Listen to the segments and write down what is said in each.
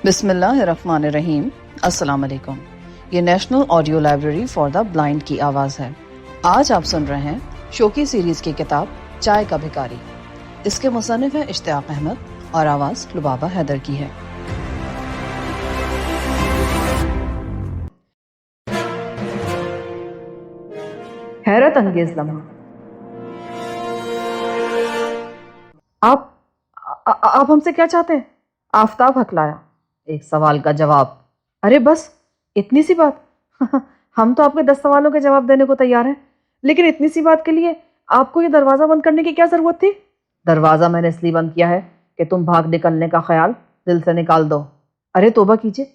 بسم اللہ الرحمن الرحیم۔ السلام علیکم۔ یہ national audio library for the blind کی آواز ہے۔ آج آپ سن رہے ہیں شوقی سیریز کی کتاب چائے کا بھکاری۔ اس کے مصنف ہیں اشتیاق احمد اور آواز لبابہ حیدر کی ہے۔ حیرت انگیز لمحہ۔ آپ ہم سے کیا چاہتے ہیں؟ آفتاب ہکلایا۔ ایک سوال کا جواب۔ ارے بس اتنی سی بات؟ ہم تو آپ کے 10 سوالوں کے جواب دینے کو تیار ہیں، لیکن اتنی سی بات کے لیے آپ کو یہ دروازہ بند کرنے کی کیا ضرورت تھی؟ دروازہ میں نے اس لیے بند کیا ہے کہ تم بھاگ نکلنے کا خیال دل سے نکال دو۔ ارے توبہ کیجئے،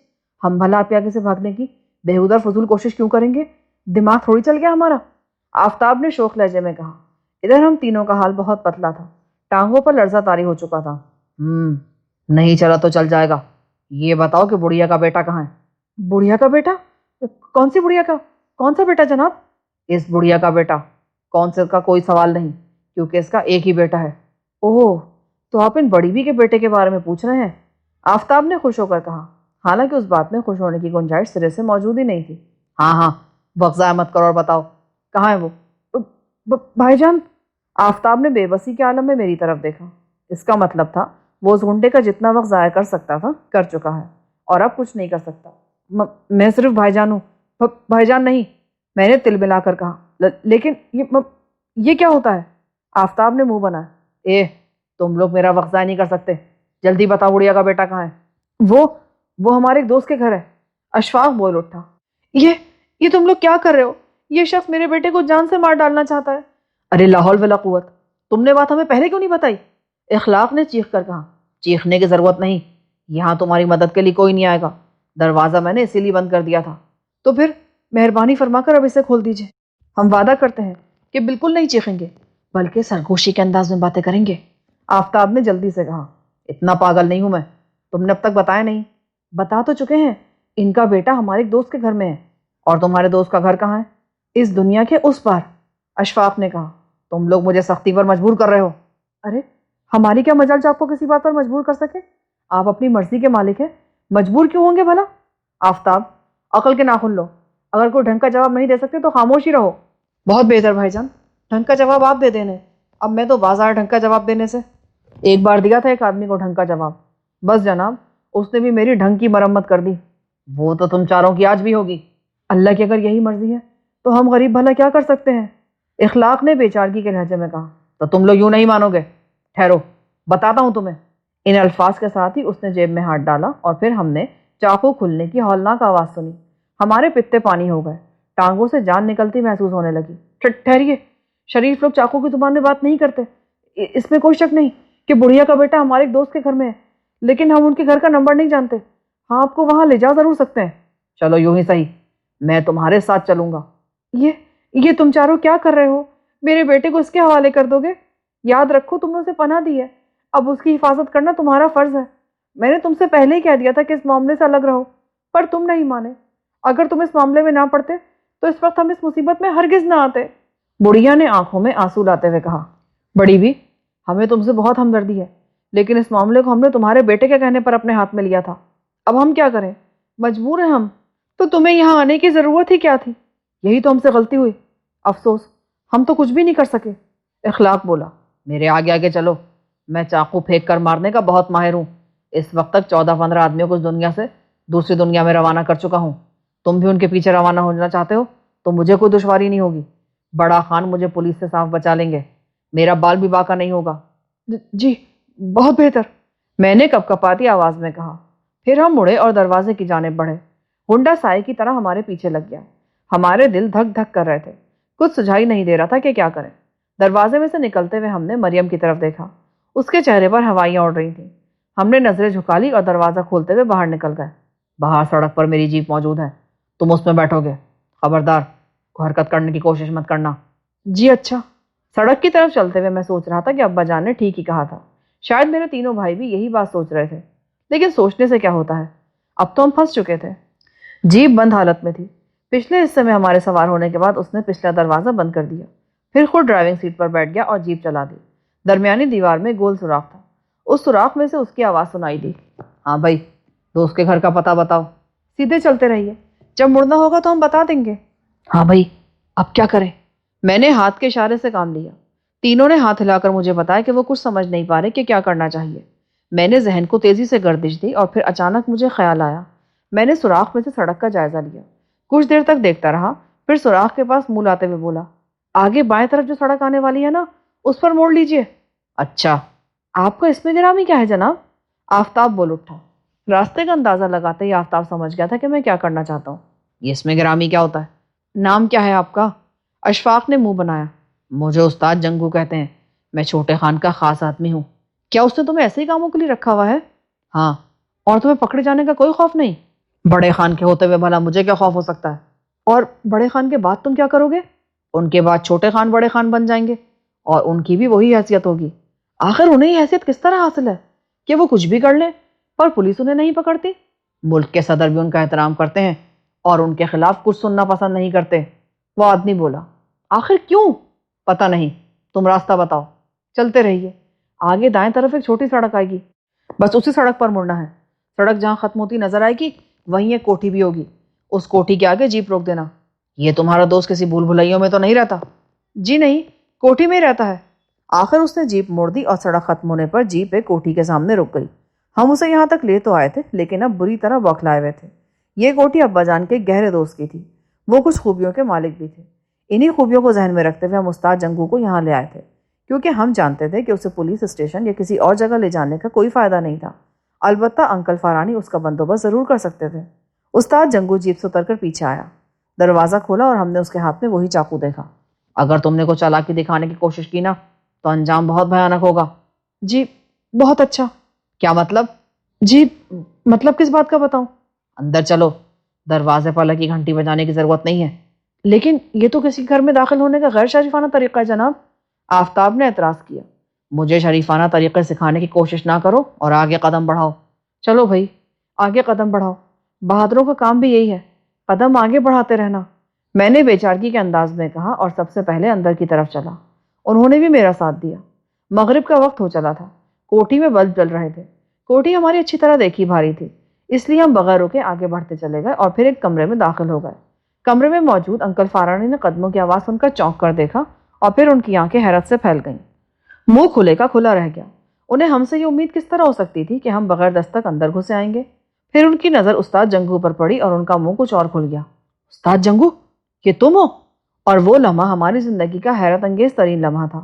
ہم بھلا آپ کے آگے سے بھاگنے کی بےہودہ فضول کوشش کیوں کریں گے؟ دماغ تھوڑی چل گیا ہمارا؟ آفتاب نے شوخ لہجے میں کہا۔ ادھر ہم تینوں کا حال بہت پتلا تھا، ٹانگوں پر لرزہ طاری ہو چکا تھا۔ نہیں چلا تو چل جائے گا۔ یہ بتاؤ کہ بڑھیا کا بیٹا کہاں ہے؟ بڑھیا کا بیٹا؟ کون سی بڑھیا کا؟ کون سا بیٹا جناب؟ اس بڑھیا کا بیٹا۔ کون سے کا کوئی سوال نہیں، کیونکہ اس کا ایک ہی بیٹا ہے۔ اوہ، تو آپ ان بڑی بھی کے بیٹے کے بارے میں پوچھ رہے ہیں؟ آفتاب نے خوش ہو کر کہا، حالانکہ اس بات میں خوش ہونے کی گنجائش سرے سے موجود ہی نہیں تھی۔ ہاں، وقت ضائع مت کرو اور بتاؤ کہاں ہے وہ؟ بھائی جان، آفتاب نے بے بسی کے عالم میں میری طرف دیکھا۔ اس کا مطلب تھا وہ اس گنڈے کا جتنا وقت ضائع کر سکتا تھا کر چکا ہے، اور اب کچھ نہیں کر سکتا۔ میں صرف بھائی جان ہوں۔ بھائی جان نہیں، میں نے تل ملا کر کہا۔ لیکن یہ کیا ہوتا ہے؟ آفتاب نے منہ بنایا۔ تم لوگ میرا وقت ضائع نہیں کر سکتے، جلدی بتاؤ بڑھیا کا بیٹا کہاں ہے؟ وہ ہمارے ایک دوست کے گھر ہے۔ اشفاق بول اٹھا۔ یہ تم لوگ کیا کر رہے ہو؟ یہ شخص میرے بیٹے کو جان سے مار ڈالنا چاہتا ہے۔ ارے لا حول ولا قوت، تم نے بات ہمیں پہلے کیوں نہیں بتائی؟ اخلاق نے چیخ کر کہا۔ چیخنے کی ضرورت نہیں، یہاں تمہاری مدد کے لیے کوئی نہیں آئے گا۔ دروازہ میں نے اسی لیے بند کر دیا تھا۔ تو پھر مہربانی فرما کر اب اسے کھول دیجئے۔ ہم وعدہ کرتے ہیں کہ بالکل نہیں چیخیں گے، بلکہ سرگوشی کے انداز میں باتیں کریں گے۔ آفتاب نے جلدی سے کہا۔ اتنا پاگل نہیں ہوں میں، تم نے اب تک بتایا نہیں۔ بتا تو چکے ہیں، ان کا بیٹا ہمارے ایک دوست کے گھر میں ہے۔ اور تمہارے دوست کا گھر کہاں ہے؟ اس دنیا کے اس پار۔ اشفاق نے کہا۔ تم لوگ مجھے سختی پر مجبور کر رہے ہو۔ ارے ہماری کیا مجال جو آپ کو کسی بات پر مجبور کر سکے؟ آپ اپنی مرضی کے مالک ہیں، مجبور کیوں ہوں گے بھلا؟ آفتاب، عقل کے ناخن لو۔ اگر کوئی ڈھنگ کا جواب نہیں دے سکتے تو خاموش ہی رہو۔ بہت بہتر بھائی جان، ڈھنگ کا جواب آپ دے دینے۔ اب میں تو باز آیا ڈھنگ کا جواب دینے سے۔ ایک بار دیا تھا ایک آدمی کو ڈھنگ کا جواب، بس جناب، اس نے بھی میری ڈھنگ کی مرمت کر دی۔ وہ تو تم چاروں کی آج بھی ہوگی۔ اللہ کی اگر یہی مرضی ہے تو ہم غریب بھلا کیا کر سکتے ہیں؟ اخلاق نے بے چارگی کے لہجے میں کہا۔ تو تم لوگ یوں نہیں مانو گے؟ ٹھہرو، بتاتا ہوں تمہیں۔ ان الفاظ کے ساتھ ہی اس نے جیب میں ہاتھ ڈالا اور پھر ہم نے چاقو کھلنے کی ہولناک آواز سنی۔ ہمارے پتے پانی ہو گئے، ٹانگوں سے جان نکلتی محسوس ہونے لگی۔ ٹھہریے، شریف لوگ چاقو کی زبان میں بات نہیں کرتے۔ اس میں کوئی شک نہیں کہ بڑھیا کا بیٹا ہمارے ایک دوست کے گھر میں ہے، لیکن ہم ان کے گھر کا نمبر نہیں جانتے۔ ہاں، آپ کو وہاں لے جا ضرور سکتے ہیں۔ چلو یوں ہی صحیح، میں تمہارے ساتھ چلوں گا۔ یہ تم چاروں کیا کر رہے ہو؟ میرے بیٹے کو اس کے حوالے کر دو گے؟ یاد رکھو تم نے اسے پناہ دی ہے، اب اس کی حفاظت کرنا تمہارا فرض ہے۔ میں نے تم سے پہلے ہی کہہ دیا تھا کہ اس معاملے سے الگ رہو، پر تم نہیں مانے۔ اگر تم اس معاملے میں نہ پڑتے تو اس وقت ہم اس مصیبت میں ہرگز نہ آتے۔ بڑھیا نے آنکھوں میں آنسو لاتے ہوئے کہا۔ بڑی بھی، ہمیں تم سے بہت ہمدردی ہے، لیکن اس معاملے کو ہم نے تمہارے بیٹے کے کہنے پر اپنے ہاتھ میں لیا تھا۔ اب ہم کیا کریں؟ مجبور ہیں ہم۔ تو تمہیں یہاں آنے کی ضرورت ہی کیا تھی؟ یہی تو ہم سے غلطی ہوئی، افسوس، ہم تو کچھ بھی نہیں کر سکے۔ اخلاق بولا۔ میرے آگے آگے چلو، میں چاقو پھینک کر مارنے کا بہت ماہر ہوں۔ اس وقت تک 14-15 آدمیوں کو اس دنیا سے دوسری دنیا میں روانہ کر چکا ہوں۔ تم بھی ان کے پیچھے روانہ ہونا چاہتے ہو تو مجھے کوئی دشواری نہیں ہوگی۔ بڑا خان مجھے پولیس سے صاف بچا لیں گے، میرا بال بھی باقا نہیں ہوگا۔ جی، بہت بہتر، میں نے کپ کپاتی آواز میں کہا۔ پھر ہم مڑے اور دروازے کی جانب بڑھے۔ گنڈا سائے کی طرح ہمارے پیچھے لگ گیا۔ ہمارے دل دھک دھک کر رہے تھے، کچھ سجھائی نہیں دے رہا تھا کہ کیا کریں۔ دروازے میں سے نکلتے ہوئے ہم نے مریم کی طرف دیکھا، اس کے چہرے پر ہوائیاں اڑ رہی تھیں۔ ہم نے نظریں جھکا لی اور دروازہ کھولتے ہوئے باہر نکل گئے۔ باہر سڑک پر میری جیپ موجود ہے، تم اس میں بیٹھو گے، خبردار کوئی حرکت کرنے کی کوشش مت کرنا۔ جی اچھا۔ سڑک کی طرف چلتے ہوئے میں سوچ رہا تھا کہ ابا جان نے ٹھیک ہی کہا تھا، شاید میرے تینوں بھائی بھی یہی بات سوچ رہے تھے، لیکن سوچنے سے کیا ہوتا ہے، اب تو ہم پھنس چکے تھے۔ جیپ بند حالت میں تھی۔ پچھلے حصے میں ہمارے سوار ہونے کے بعد اس نے پچھلا دروازہ بند کر دیا، پھر خود ڈرائیونگ سیٹ پر بیٹھ گیا اور جیپ چلا دی۔ درمیانی دیوار میں گول سوراخ تھا، اس سوراخ میں سے اس کی آواز سنائی دی۔ ہاں بھائی، دوست کے گھر کا پتہ بتاؤ. سیدھے چلتے رہیے, جب مڑنا ہوگا تو ہم بتا دیں گے. ہاں بھائی, اب کیا کریں؟ میں نے ہاتھ کے اشارے سے کام لیا. تینوں نے ہاتھ ہلا کر مجھے بتایا کہ وہ کچھ سمجھ نہیں پا رہے کہ کیا کرنا چاہیے. میں نے ذہن کو تیزی سے گردش دی اور پھر اچانک مجھے خیال آیا. میں نے سوراخ میں سے سڑک کا جائزہ لیا. کچھ دیر تک دیکھتا رہا, پھر سوراخ کے پاس منہ لاتے ہوئے بولا, آگے بائیں طرف جو سڑک آنے والی ہے نا, اس پر موڑ لیجئے. اچھا, آپ کا اس میں گرامی کیا ہے جناب؟ آفتاب بول اٹھا. راستے کا اندازہ لگاتے ہی آفتاب سمجھ گیا تھا کہ میں کیا کرنا چاہتا ہوں. یہ اس میں گرامی کیا ہوتا ہے؟ نام کیا ہے آپ کا؟ اشفاق نے منہ بنایا. مجھے استاد جنگو کہتے ہیں. میں چھوٹے خان کا خاص آدمی ہوں. کیا اس نے تمہیں ایسے ہی کاموں کے لیے رکھا ہوا ہے؟ ہاں. اور تمہیں پکڑے جانے کا کوئی خوف نہیں؟ بڑے خان کے ہوتے ہوئے بھلا مجھے کیا خوف ہو سکتا ہے؟ اور بڑے خان کے بعد تم کیا کرو گے؟ ان کے بعد چھوٹے خان بڑے خان بن جائیں گے, اور ان کی بھی وہی حیثیت ہوگی. آخر انہیں یہ حیثیت کس طرح حاصل ہے کہ وہ کچھ بھی کر لیں پر پولیس انہیں نہیں پکڑتی؟ ملک کے صدر بھی ان کا احترام کرتے ہیں اور ان کے خلاف کچھ سننا پسند نہیں کرتے. وہ آدمی بولا. آخر کیوں؟ پتہ نہیں, تم راستہ بتاؤ. چلتے رہیے, آگے دائیں طرف ایک چھوٹی سڑک آئے گی, بس اسی سڑک پر مڑنا ہے. سڑک جہاں ختم ہوتی نظر آئے گی وہیں ایک کوٹھی بھی ہوگی. اس کوٹھی کے آگے جیپ روک دینا. یہ تمہارا دوست کسی بھول بھلائیوں میں تو نہیں رہتا؟ جی نہیں, کوٹھی میں ہی رہتا ہے. آخر اس نے جیپ موڑ دی اور سڑک ختم ہونے پر جیپ ایک کوٹھی کے سامنے رک گئی. ہم اسے یہاں تک لے تو آئے تھے, لیکن اب بری طرح بوکھلائے ہوئے تھے. یہ کوٹھی ابا جان کے گہرے دوست کی تھی. وہ کچھ خوبیوں کے مالک بھی تھے. انہی خوبیوں کو ذہن میں رکھتے ہوئے ہم استاد جنگو کو یہاں لے آئے تھے, کیونکہ ہم جانتے تھے کہ اسے پولیس اسٹیشن یا کسی اور جگہ لے جانے کا کوئی فائدہ نہیں تھا. البتہ انکل فارانی اس کا بندوبست ضرور کر سکتے تھے. استاد جنگو جیپ سے اتر کر پیچھے آیا. دروازہ کھولا اور ہم نے اس کے ہاتھ میں وہی چاقو دیکھا. اگر تم نے کوئی چالاکی دکھانے کی کوشش کی نا تو انجام بہت بھیانک ہوگا. جی بہت اچھا. کیا مطلب؟ جی مطلب کس بات کا بتاؤں؟ اندر چلو, دروازے پر لگی گھنٹی بجانے کی ضرورت نہیں ہے. لیکن یہ تو کسی گھر میں داخل ہونے کا غیر شریفانہ طریقہ ہے جناب. آفتاب نے اعتراض کیا. مجھے شریفانہ طریقے سکھانے کی کوشش نہ کرو اور آگے قدم بڑھاؤ. چلو بھائی, آگے قدم بڑھاؤ. بہادروں کا کام بھی یہی ہے, قدم آگے بڑھاتے رہنا. میں نے بے چارگی کے انداز میں کہا اور سب سے پہلے اندر کی طرف چلا. انہوں نے بھی میرا ساتھ دیا. مغرب کا وقت ہو چلا تھا. کوٹھی میں بلب جل رہے تھے. کوٹھی ہماری اچھی طرح دیکھی بھاری تھی, اس لیے ہم بغیر رکے آگے بڑھتے چلے گئے اور پھر ایک کمرے میں داخل ہو گئے. کمرے میں موجود انکل فارانی نے قدموں کی آواز سن کر چونک کر دیکھا اور پھر ان کی آنکھیں حیرت سے پھیل گئیں. منہ کھلے کا کھلا رہ گیا. انہیں ہم سے یہ امید کس طرح ہو سکتی تھی کہ ہم بغیر دستک اندر گھسے آئیں گے؟ پھر ان کی نظر استاد جنگو پر پڑی اور ان کا منہ کچھ اور کھل گیا. استاد جنگو, یہ تم ہو؟ اور وہ لمحہ ہماری زندگی کا حیرت انگیز ترین لمحہ تھا.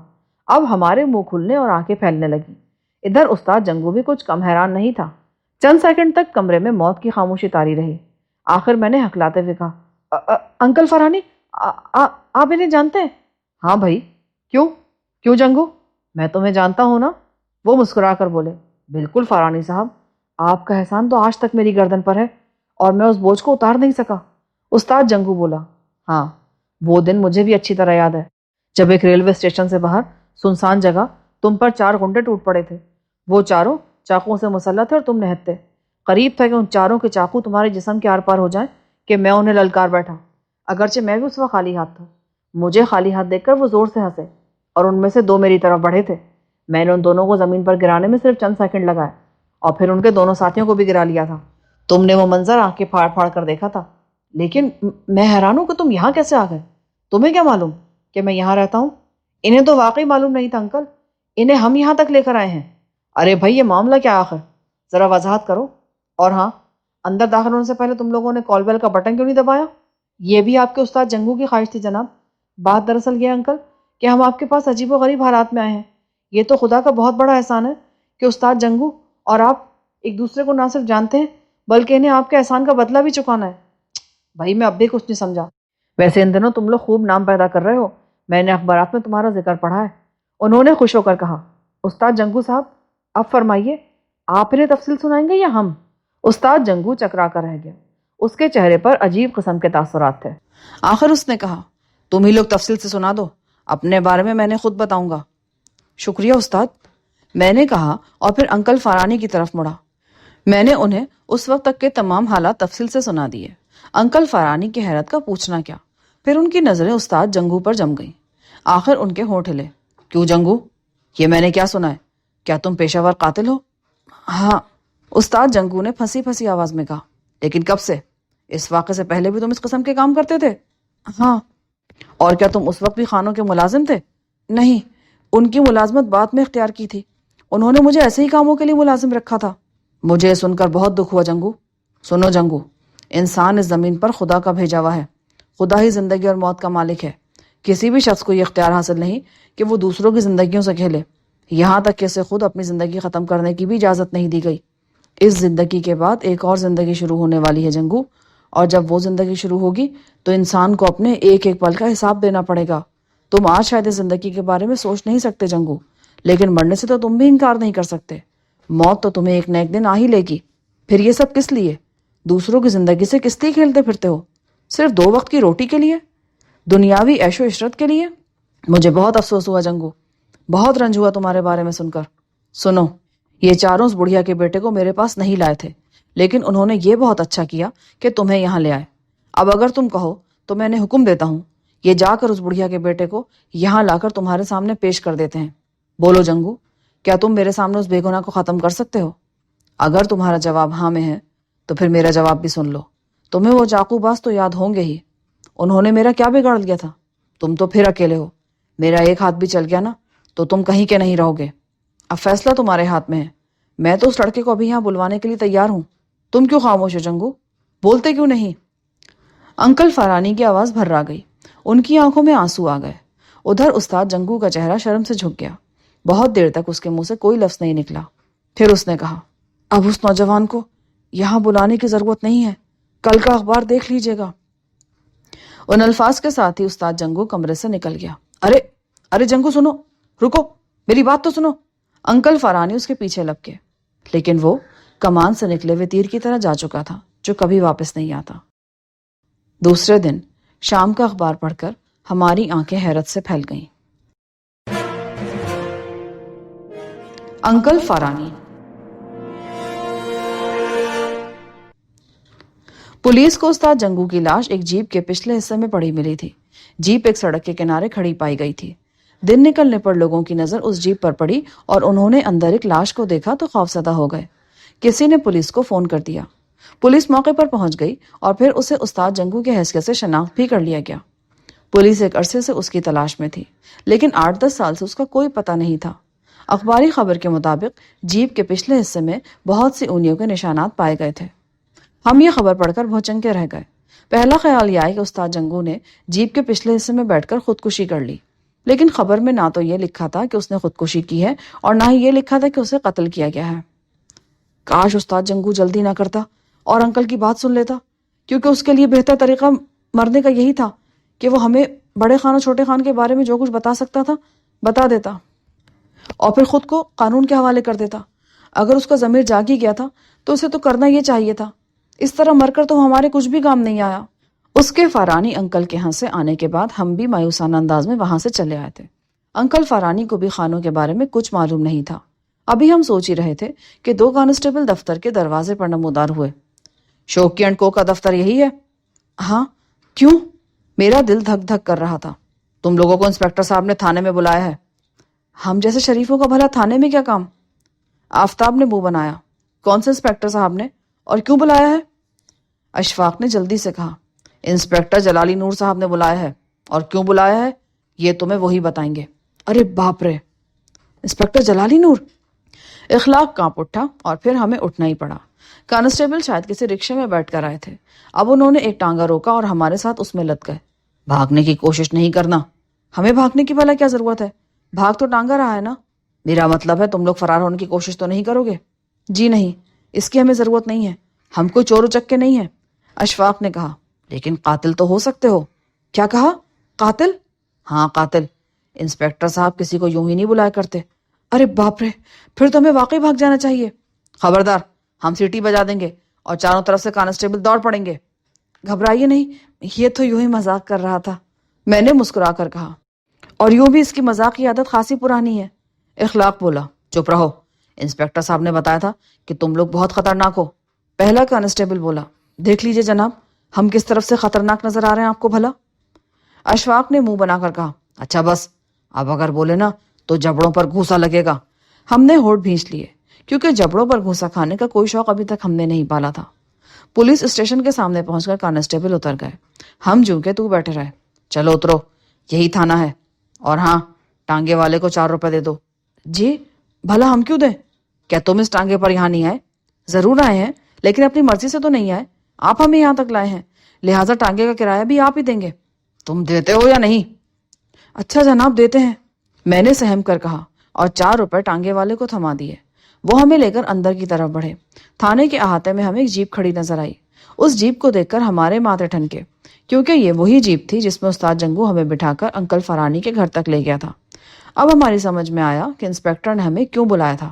اب ہمارے منہ کھلنے اور آنکھیں پھیلنے لگی. ادھر استاد جنگو بھی کچھ کم حیران نہیں تھا. چند سیکنڈ تک کمرے میں موت کی خاموشی طاری رہی. آخر میں نے ہکلاتے ہوئے کہا, انکل فارانی, آپ انہیں جانتے ہیں؟ ہاں بھائی. کیوں کیوں جنگو, میں تمہیں جانتا ہوں نا. وہ مسکرا کر بولے, بالکل فارانی صاحب, آپ کا احسان تو آج تک میری گردن پر ہے اور میں اس بوجھ کو اتار نہیں سکا. استاد جنگو بولا, ہاں وہ دن مجھے بھی اچھی طرح یاد ہے, جب ایک ریلوے اسٹیشن سے باہر سنسان جگہ تم پر 4 غنڈے ٹوٹ پڑے تھے. وہ چاروں چاقوں سے مسلح تھے اور تم نہتے تھے. قریب تھا کہ ان چاروں کے چاقو تمہارے جسم کے آر پار ہو جائیں کہ میں انہیں للکار بیٹھا. اگرچہ میں بھی اس وقت خالی ہاتھ تھا. مجھے خالی ہاتھ دیکھ کر وہ زور سے ہنسے اور ان میں سے 2 میری طرف بڑھے تھے. میں نے ان دونوں کو زمین پر گرانے میں صرف چند سیکنڈ لگائے اور پھر ان کے دونوں ساتھیوں کو بھی گرا لیا تھا. تم نے وہ منظر آنکھیں پھاڑ پھاڑ کر دیکھا تھا. لیکن میں حیران ہوں کہ تم یہاں کیسے آ گئے. تمہیں کیا معلوم کہ میں یہاں رہتا ہوں؟ انہیں تو واقعی معلوم نہیں تھا انکل. انہیں ہم یہاں تک لے کر آئے ہیں. ارے بھائی, یہ معاملہ کیا آخر, ذرا وضاحت کرو. اور ہاں, اندر داخل ہونے سے پہلے تم لوگوں نے کال بیل کا بٹن کیوں نہیں دبایا؟ یہ بھی آپ کے استاد جنگو کی خواہش تھی جناب. بات دراصل یہ انکل کہ ہم آپ کے پاس عجیب و غریب حالات میں آئے ہیں. یہ تو خدا کا بہت بڑا احسان ہے کہ استاد جنگو اور آپ ایک دوسرے کو نہ صرف جانتے ہیں بلکہ انہیں آپ کے احسان کا بدلہ بھی چکانا ہے. بھائی میں اب بھی کچھ نہیں سمجھا. ویسے ان دنوں تم لوگ خوب نام پیدا کر رہے ہو. میں نے اخبارات میں تمہارا ذکر پڑھا ہے. انہوں نے خوش ہو کر کہا. استاد جنگو صاحب, اب فرمائیے, آپ انہیں تفصیل سنائیں گے یا ہم؟ استاد جنگو چکرا کر رہ گیا. اس کے چہرے پر عجیب قسم کے تاثرات تھے. آخر اس نے کہا, تم ہی لوگ تفصیل سے سنا دو, اپنے بارے میں نے خود بتاؤں گا. شکریہ استاد, میں نے کہا اور پھر انکل فارانی کی طرف مڑا. میں نے انہیں اس وقت تک کے تمام حالات تفصیل سے سنا دیے. انکل فارانی کی حیرت کا پوچھنا کیا. پھر ان کی نظریں استاد جنگو پر جم گئیں. آخر ان کے ہونٹ ہلے. کیوں جنگو, یہ میں نے کیا سنا ہے؟ کیا تم پیشہ ور قاتل ہو؟ ہاں استاد جنگو نے پھنسی پھنسی آواز میں کہا۔ لیکن کب سے؟ اس واقعے سے پہلے بھی تم اس قسم کے کام کرتے تھے؟ ہاں۔ اور کیا تم اس وقت بھی خانوں کے ملازم تھے؟ نہیں، ان کی ملازمت بعد میں اختیار کی تھی، انہوں نے مجھے ایسے ہی کاموں کے لیے ملازم رکھا تھا۔ مجھے یہ سن کر بہت دکھ ہوا جنگو۔ سنو جنگو، انسان اس زمین پر خدا کا بھیجا ہوا ہے، خدا ہی زندگی اور موت کا مالک ہے۔ کسی بھی شخص کو یہ اختیار حاصل نہیں کہ وہ دوسروں کی زندگیوں سے کھیلے، یہاں تک کہ اسے خود اپنی زندگی ختم کرنے کی بھی اجازت نہیں دی گئی۔ اس زندگی کے بعد ایک اور زندگی شروع ہونے والی ہے جنگو، اور جب وہ زندگی شروع ہوگی تو انسان کو اپنے ایک ایک پل کا حساب دینا پڑے گا۔ تم آج شاید اس زندگی کے بارے میں سوچ نہیں سکتے جنگو، لیکن مرنے سے تو تم بھی انکار نہیں کر سکتے۔ موت تو تمہیں ایک نہ ایک دن آ ہی لے گی۔ پھر یہ سب کس لیے؟ دوسروں کی زندگی سے کس لیے کھیلتے پھرتے ہو؟ صرف 2 وقت کی روٹی کے لیے؟ دنیاوی عیش و عشرت کے لیے؟ مجھے بہت افسوس ہوا جنگو، بہت رنج ہوا تمہارے بارے میں سن کر۔ سنو، یہ چاروں اس بڑھیا کے بیٹے کو میرے پاس نہیں لائے تھے، لیکن انہوں نے یہ بہت اچھا کیا کہ تمہیں یہاں لے آئے۔ اب اگر تم کہو تو میں انہیں حکم دیتا ہوں، یہ جا کر اس بڑھیا کے بیٹے کو یہاں لا کر تمہارے سامنے پیش کر دیتے ہیں۔ بولو جنگو، کیا تم میرے سامنے اس بے گناہ کو ختم کر سکتے ہو؟ اگر تمہارا جواب ہاں میں ہے تو پھر میرا جواب بھی سن لو۔ تمہیں وہ چاقو باز تو یاد ہوں گے ہی، انہوں نے میرا کیا بگاڑ دیا تھا؟ تم تو پھر اکیلے ہو، میرا ایک ہاتھ بھی چل گیا نا تو تم کہیں کے نہیں رہو گے۔ اب فیصلہ تمہارے ہاتھ میں ہے، میں تو اس لڑکے کو ابھی یہاں بلوانے کے لیے تیار ہوں۔ تم کیوں خاموش ہو جنگو؟ بولتے کیوں نہیں؟ انکل فارانی کی آواز بھر آ گئی، ان کی آنکھوں میں آنسو آ گئے۔ ادھر استاد جنگو کا چہرہ شرم سے جھک گیا، بہت دیر تک اس کے منہ سے کوئی لفظ نہیں نکلا۔ پھر اس نے کہا، اب اس نوجوان کو یہاں بلانے کی ضرورت نہیں ہے، کل کا اخبار دیکھ لیجیے گا۔ ان الفاظ کے ساتھ ہی استاد جنگو کمرے سے نکل گیا۔ ارے جنگو سنو، رکو، میری بات تو سنو۔ انکل فارانی اس کے پیچھے لپکے، لیکن وہ کمان سے نکلے ہوئے تیر کی طرح جا چکا تھا جو کبھی واپس نہیں آتا۔ دوسرے دن شام کا اخبار پڑھ کر ہماری آنکھیں حیرت سے پھیل گئیں۔ انکل فارانی۔ پولیس کو استاد جنگو کی لاش ایک جیپ کے پچھلے حصے میں پڑی ملی تھی۔ جیپ ایک سڑک کے کنارے کھڑی پائی گئی تھی۔ دن نکلنے پر لوگوں کی نظر اس جیپ پر پڑی اور انہوں نے اندر ایک لاش کو دیکھا تو خوفزدہ ہو گئے۔ کسی نے پولیس کو فون کر دیا، پولیس موقع پر پہنچ گئی اور پھر اسے استاد جنگو کے حیثیت سے شناخت بھی کر لیا گیا۔ پولیس ایک عرصے سے اس کی تلاش میں تھی، لیکن 8-10 سال سے اس کا کوئی پتہ نہیں تھا۔ اخباری خبر کے مطابق جیپ کے پچھلے حصے میں بہت سی اونیوں کے نشانات پائے گئے تھے۔ ہم یہ خبر پڑھ کر بھوچنکے رہ گئے۔ پہلا خیال یہ آیا کہ استاد جنگو نے جیپ کے پچھلے حصے میں بیٹھ کر خودکشی کر لی، لیکن خبر میں نہ تو یہ لکھا تھا کہ اس نے خودکشی کی ہے اور نہ ہی یہ لکھا تھا کہ اسے قتل کیا گیا ہے۔ کاش استاد جنگو جلدی نہ کرتا اور انکل کی بات سن لیتا، کیونکہ اس کے لیے بہتر طریقہ مرنے کا یہی تھا کہ وہ ہمیں بڑے خان اور چھوٹے خان کے بارے میں جو کچھ بتا سکتا تھا بتا دیتا اور پھر خود کو قانون کے حوالے کر دیتا۔ اگر اس کا ضمیر جاگ ہی گیا تھا تو اسے تو کرنا یہ چاہیے تھا، اس طرح مر کر تو ہمارے کچھ بھی کام نہیں آیا۔ اس کے فارانی انکل کے ہاں سے آنے کے بعد ہم بھی مایوسانہ انداز میں وہاں سے چلے آئے تھے۔ انکل فارانی کو بھی خانوں کے بارے میں کچھ معلوم نہیں تھا۔ ابھی ہم سوچ ہی رہے تھے کہ 2 کانسٹیبل دفتر کے دروازے پر نمودار ہوئے۔ شوکی اینڈ کو کا دفتر یہی ہے؟ ہاں۔ کیوں؟ میرا دل دھک دھک کر رہا تھا۔ تم لوگوں کو انسپکٹر صاحب نے تھانے میں بلایا ہے؟ ہم جیسے شریفوں کا بھلا تھانے میں کیا کام؟ آفتاب نے منہ بنایا۔ کون سے انسپکٹر صاحب نے اور کیوں بلایا ہے؟ اشفاق نے جلدی سے کہا، انسپکٹر جلالی نور صاحب نے بلایا ہے، اور کیوں بلایا ہے یہ تمہیں وہی بتائیں گے۔ ارے باپ رے، انسپکٹر جلالی نور! اخلاق کانپ اٹھا اور پھر ہمیں اٹھنا ہی پڑا۔ کانسٹیبل شاید کسی رکشے میں بیٹھ کر آئے تھے۔ اب انہوں نے ایک ٹانگا روکا اور ہمارے ساتھ اس میں لد گئے۔ بھاگنے کی کوشش نہیں کرنا۔ ہمیں بھاگنے کی بھلا کیا ضرورت ہے؟ بھاگ تو ٹانگا رہا ہے نا۔ میرا مطلب ہے تم لوگ فرار ہونے کی کوشش تو نہیں کرو گے؟ جی نہیں، اس کی ہمیں ضرورت نہیں ہے، ہم کوئی چور اچکے نہیں ہیں۔ اشفاق نے کہا، لیکن قاتل تو ہو سکتے ہو۔ کیا کہا؟ قاتل؟ ہاں قاتل۔ انسپکٹر صاحب کسی کو یوں ہی نہیں بلایا کرتے۔ ارے باپ رے، پھر تو ہمیں واقعی بھاگ جانا چاہیے۔ خبردار، ہم سیٹی بجا دیں گے اور چاروں طرف سے کانسٹیبل دوڑ پڑیں گے۔ گھبرائیے نہیں، یہ تو یوں ہی مذاق کر رہا تھا، میں نے مسکرا کر کہا، اور یوں بھی اس کی مذاق کی عادت خاصی پرانی ہے۔ اخلاق بولا، چپ رہو، انسپکٹر صاحب نے بتایا تھا کہ تم لوگ بہت خطرناک ہو۔ پہلا کانسٹیبل بولا، دیکھ لیجئے جناب، ہم کس طرف سے خطرناک نظر آ رہے ہیں آپ کو بھلا؟ اشفاق نے منہ بنا کر کہا، اچھا بس، اب اگر بولے نا تو جبڑوں پر گھوسا لگے گا۔ ہم نے ہونٹ بھینچ لیے کیونکہ جبڑوں پر گھوسا کھانے کا کوئی شوق ابھی تک ہم نے نہیں پالا تھا۔ پولیس اسٹیشن کے سامنے پہنچ کر کانسٹیبل اتر گئے۔ ہم جو کہ تو بیٹھے رہے۔ چلو اترو، یہی تھانہ ہے، اور ہاں، ٹانگے والے کو 4 روپے دے دو۔ جی بھلا ہم کیوں دیں؟ کیا تم اس ٹانگے پر یہاں نہیں آئے؟ ضرور آئے ہیں، لیکن اپنی مرضی سے تو نہیں آئے، آپ ہمیں یہاں تک لائے ہیں، لہٰذا ٹانگے کا کرایہ بھی آپ ہی دیں گے۔ تم دیتے ہو یا نہیں؟ اچھا جناب، دیتے ہیں، میں نے سہم کر کہا، اور 4 روپے ٹانگے والے کو تھما دیے۔ وہ ہمیں لے کر اندر کی طرف بڑھے۔ تھانے کے احاطے میں ہمیں ایک جیپ کھڑی نظر آئی۔ اس جیپ کو دیکھ کر ہمارے ماتھے ٹھنکے، کیونکہ یہ وہی جیپ تھی جس میں استاد جنگو ہمیں بٹھا کر انکل فرانی کے گھر تک لے گیا تھا۔ اب ہماری سمجھ میں آیا کہ انسپیکٹر نے ہمیں کیوں بلایا تھا۔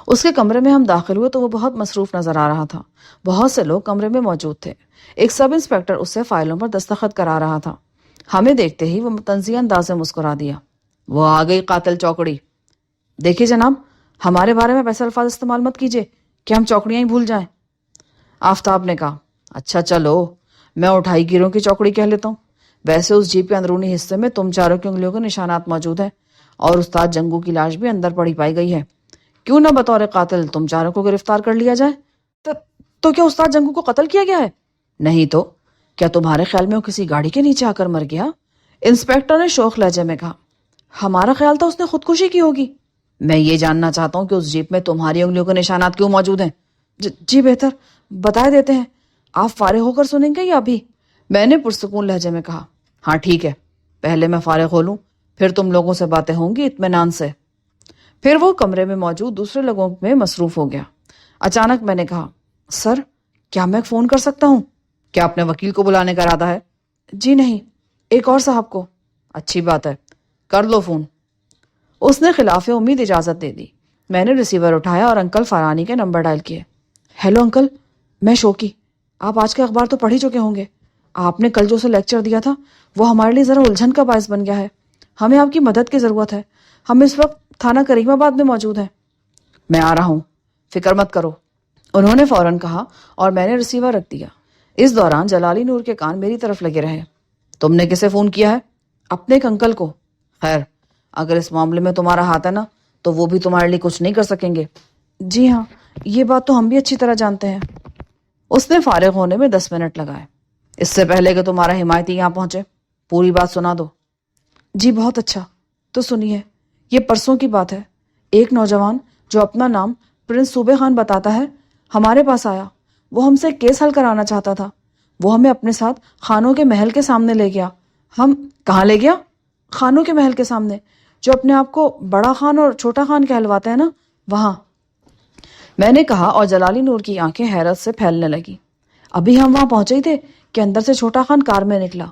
اس کے کمرے میں ہم داخل ہوئے تو وہ بہت مصروف نظر آ رہا تھا۔ بہت سے لوگ کمرے میں موجود تھے۔ ایک سب انسپیکٹر اس سے فائلوں پر دستخط کرا رہا تھا۔ ہمیں دیکھتے ہی وہ طنزیہ انداز سے مسکرا دیا۔ وہ آ گئی قاتل چوکڑی۔ دیکھیے جناب، ہمارے بارے میں ایسے الفاظ استعمال مت کیجیے کہ ہم چوکڑیاں ہی بھول جائیں۔ آفتاب نے کہا، اچھا چلو، میں اٹھائی گیروں کی چوکڑی کہہ لیتا ہوں۔ ویسے اس جیپ کے اندرونی حصے میں تم چاروں کی انگلیوں کے نشانات موجود ہیں، اور استاد جنگو کی لاش بھی اندر پڑی پائی گئی ہے۔ کیوں نہ بطور قاتل تم چاروں کو گرفتار کر لیا جائے؟ تو کیا استاد جنگو کو قتل کیا گیا ہے؟ نہیں تو کیا تمہارے خیال میں وہ کسی گاڑی کے نیچے آ کر مر گیا؟ انسپیکٹر نے شوخ لہجے میں کہا۔ ہمارا خیال تھا اس نے خودکشی کی ہوگی۔ میں یہ جاننا چاہتا ہوں کہ اس جیپ میں تمہاری انگلیوں کے نشانات کیوں موجود ہیں؟ جی بہتر، بتا دیتے ہیں، آپ فارغ ہو کر سنیں گے یا ابھی؟ میں نے پرسکون لہجے میں کہا۔ ہاں ٹھیک ہے، پہلے میں فارغ ہو لوں، پھر تم لوگوں سے باتیں ہوں گی اطمینان سے۔ پھر وہ کمرے میں موجود دوسرے لوگوں میں مصروف ہو گیا۔ اچانک میں نے کہا، سر کیا میں فون کر سکتا ہوں؟ کیا اپنے وکیل کو بلانے کا ارادہ ہے؟ جی نہیں، ایک اور صاحب کو۔ اچھی بات ہے، کر لو فون۔ اس نے خلاف امید اجازت دے دی۔ میں نے ریسیور اٹھایا اور انکل فرانی کے نمبر ڈائل کیے۔ ہیلو انکل، میں شوکی۔ آپ آج کے اخبار تو پڑھ ہی چکے ہوں گے۔ آپ نے کل جو سے لیکچر دیا تھا وہ ہمارے لیے ذرا الجھن کا باعث بن گیا ہے۔ ہمیں آپ کی مدد کی ضرورت ہے۔ ہم اس وقت تھانہ کریم آباد میں موجود ہیں۔ میں آ رہا ہوں، فکر مت کرو، انہوں نے فوراً کہا، اور میں نے ریسیور رکھ دیا۔ اس دوران جلالی نور کے کان میری طرف لگے رہے۔ تم نے کسے فون کیا ہے؟ اپنے ایک انکل کو۔ خیر، اگر اس معاملے میں تمہارا ہاتھ ہے نا تو وہ بھی تمہارے لیے کچھ نہیں کر سکیں گے۔ جی ہاں، یہ بات تو ہم بھی اچھی طرح جانتے ہیں۔ اس نے فارغ ہونے میں 10 منٹ لگائے۔ اس سے پہلے کہ تمہارا حمایتی یہاں پہنچے، پوری بات سنا دو۔ جی بہت اچھا، تو سنیے، یہ پرسوں کی بات ہے۔ ایک نوجوان جو اپنا نام پرنس صوبے خان بتاتا ہے ہمارے پاس آیا۔ وہ ہم سے کیس حل کرانا چاہتا تھا۔ وہ ہمیں اپنے ساتھ خانوں کے محل کے سامنے لے گیا۔ ہم کہاں لے گیا؟ خانوں کے محل کے سامنے، جو اپنے آپ کو بڑا خان اور چھوٹا خان کہلواتے ہیں نا، وہاں۔ میں نے کہا، اور جلالی نور کی آنکھیں حیرت سے پھیلنے لگی۔ ابھی ہم وہاں پہنچے ہی تھے کہ اندر سے چھوٹا خان کار میں نکلا۔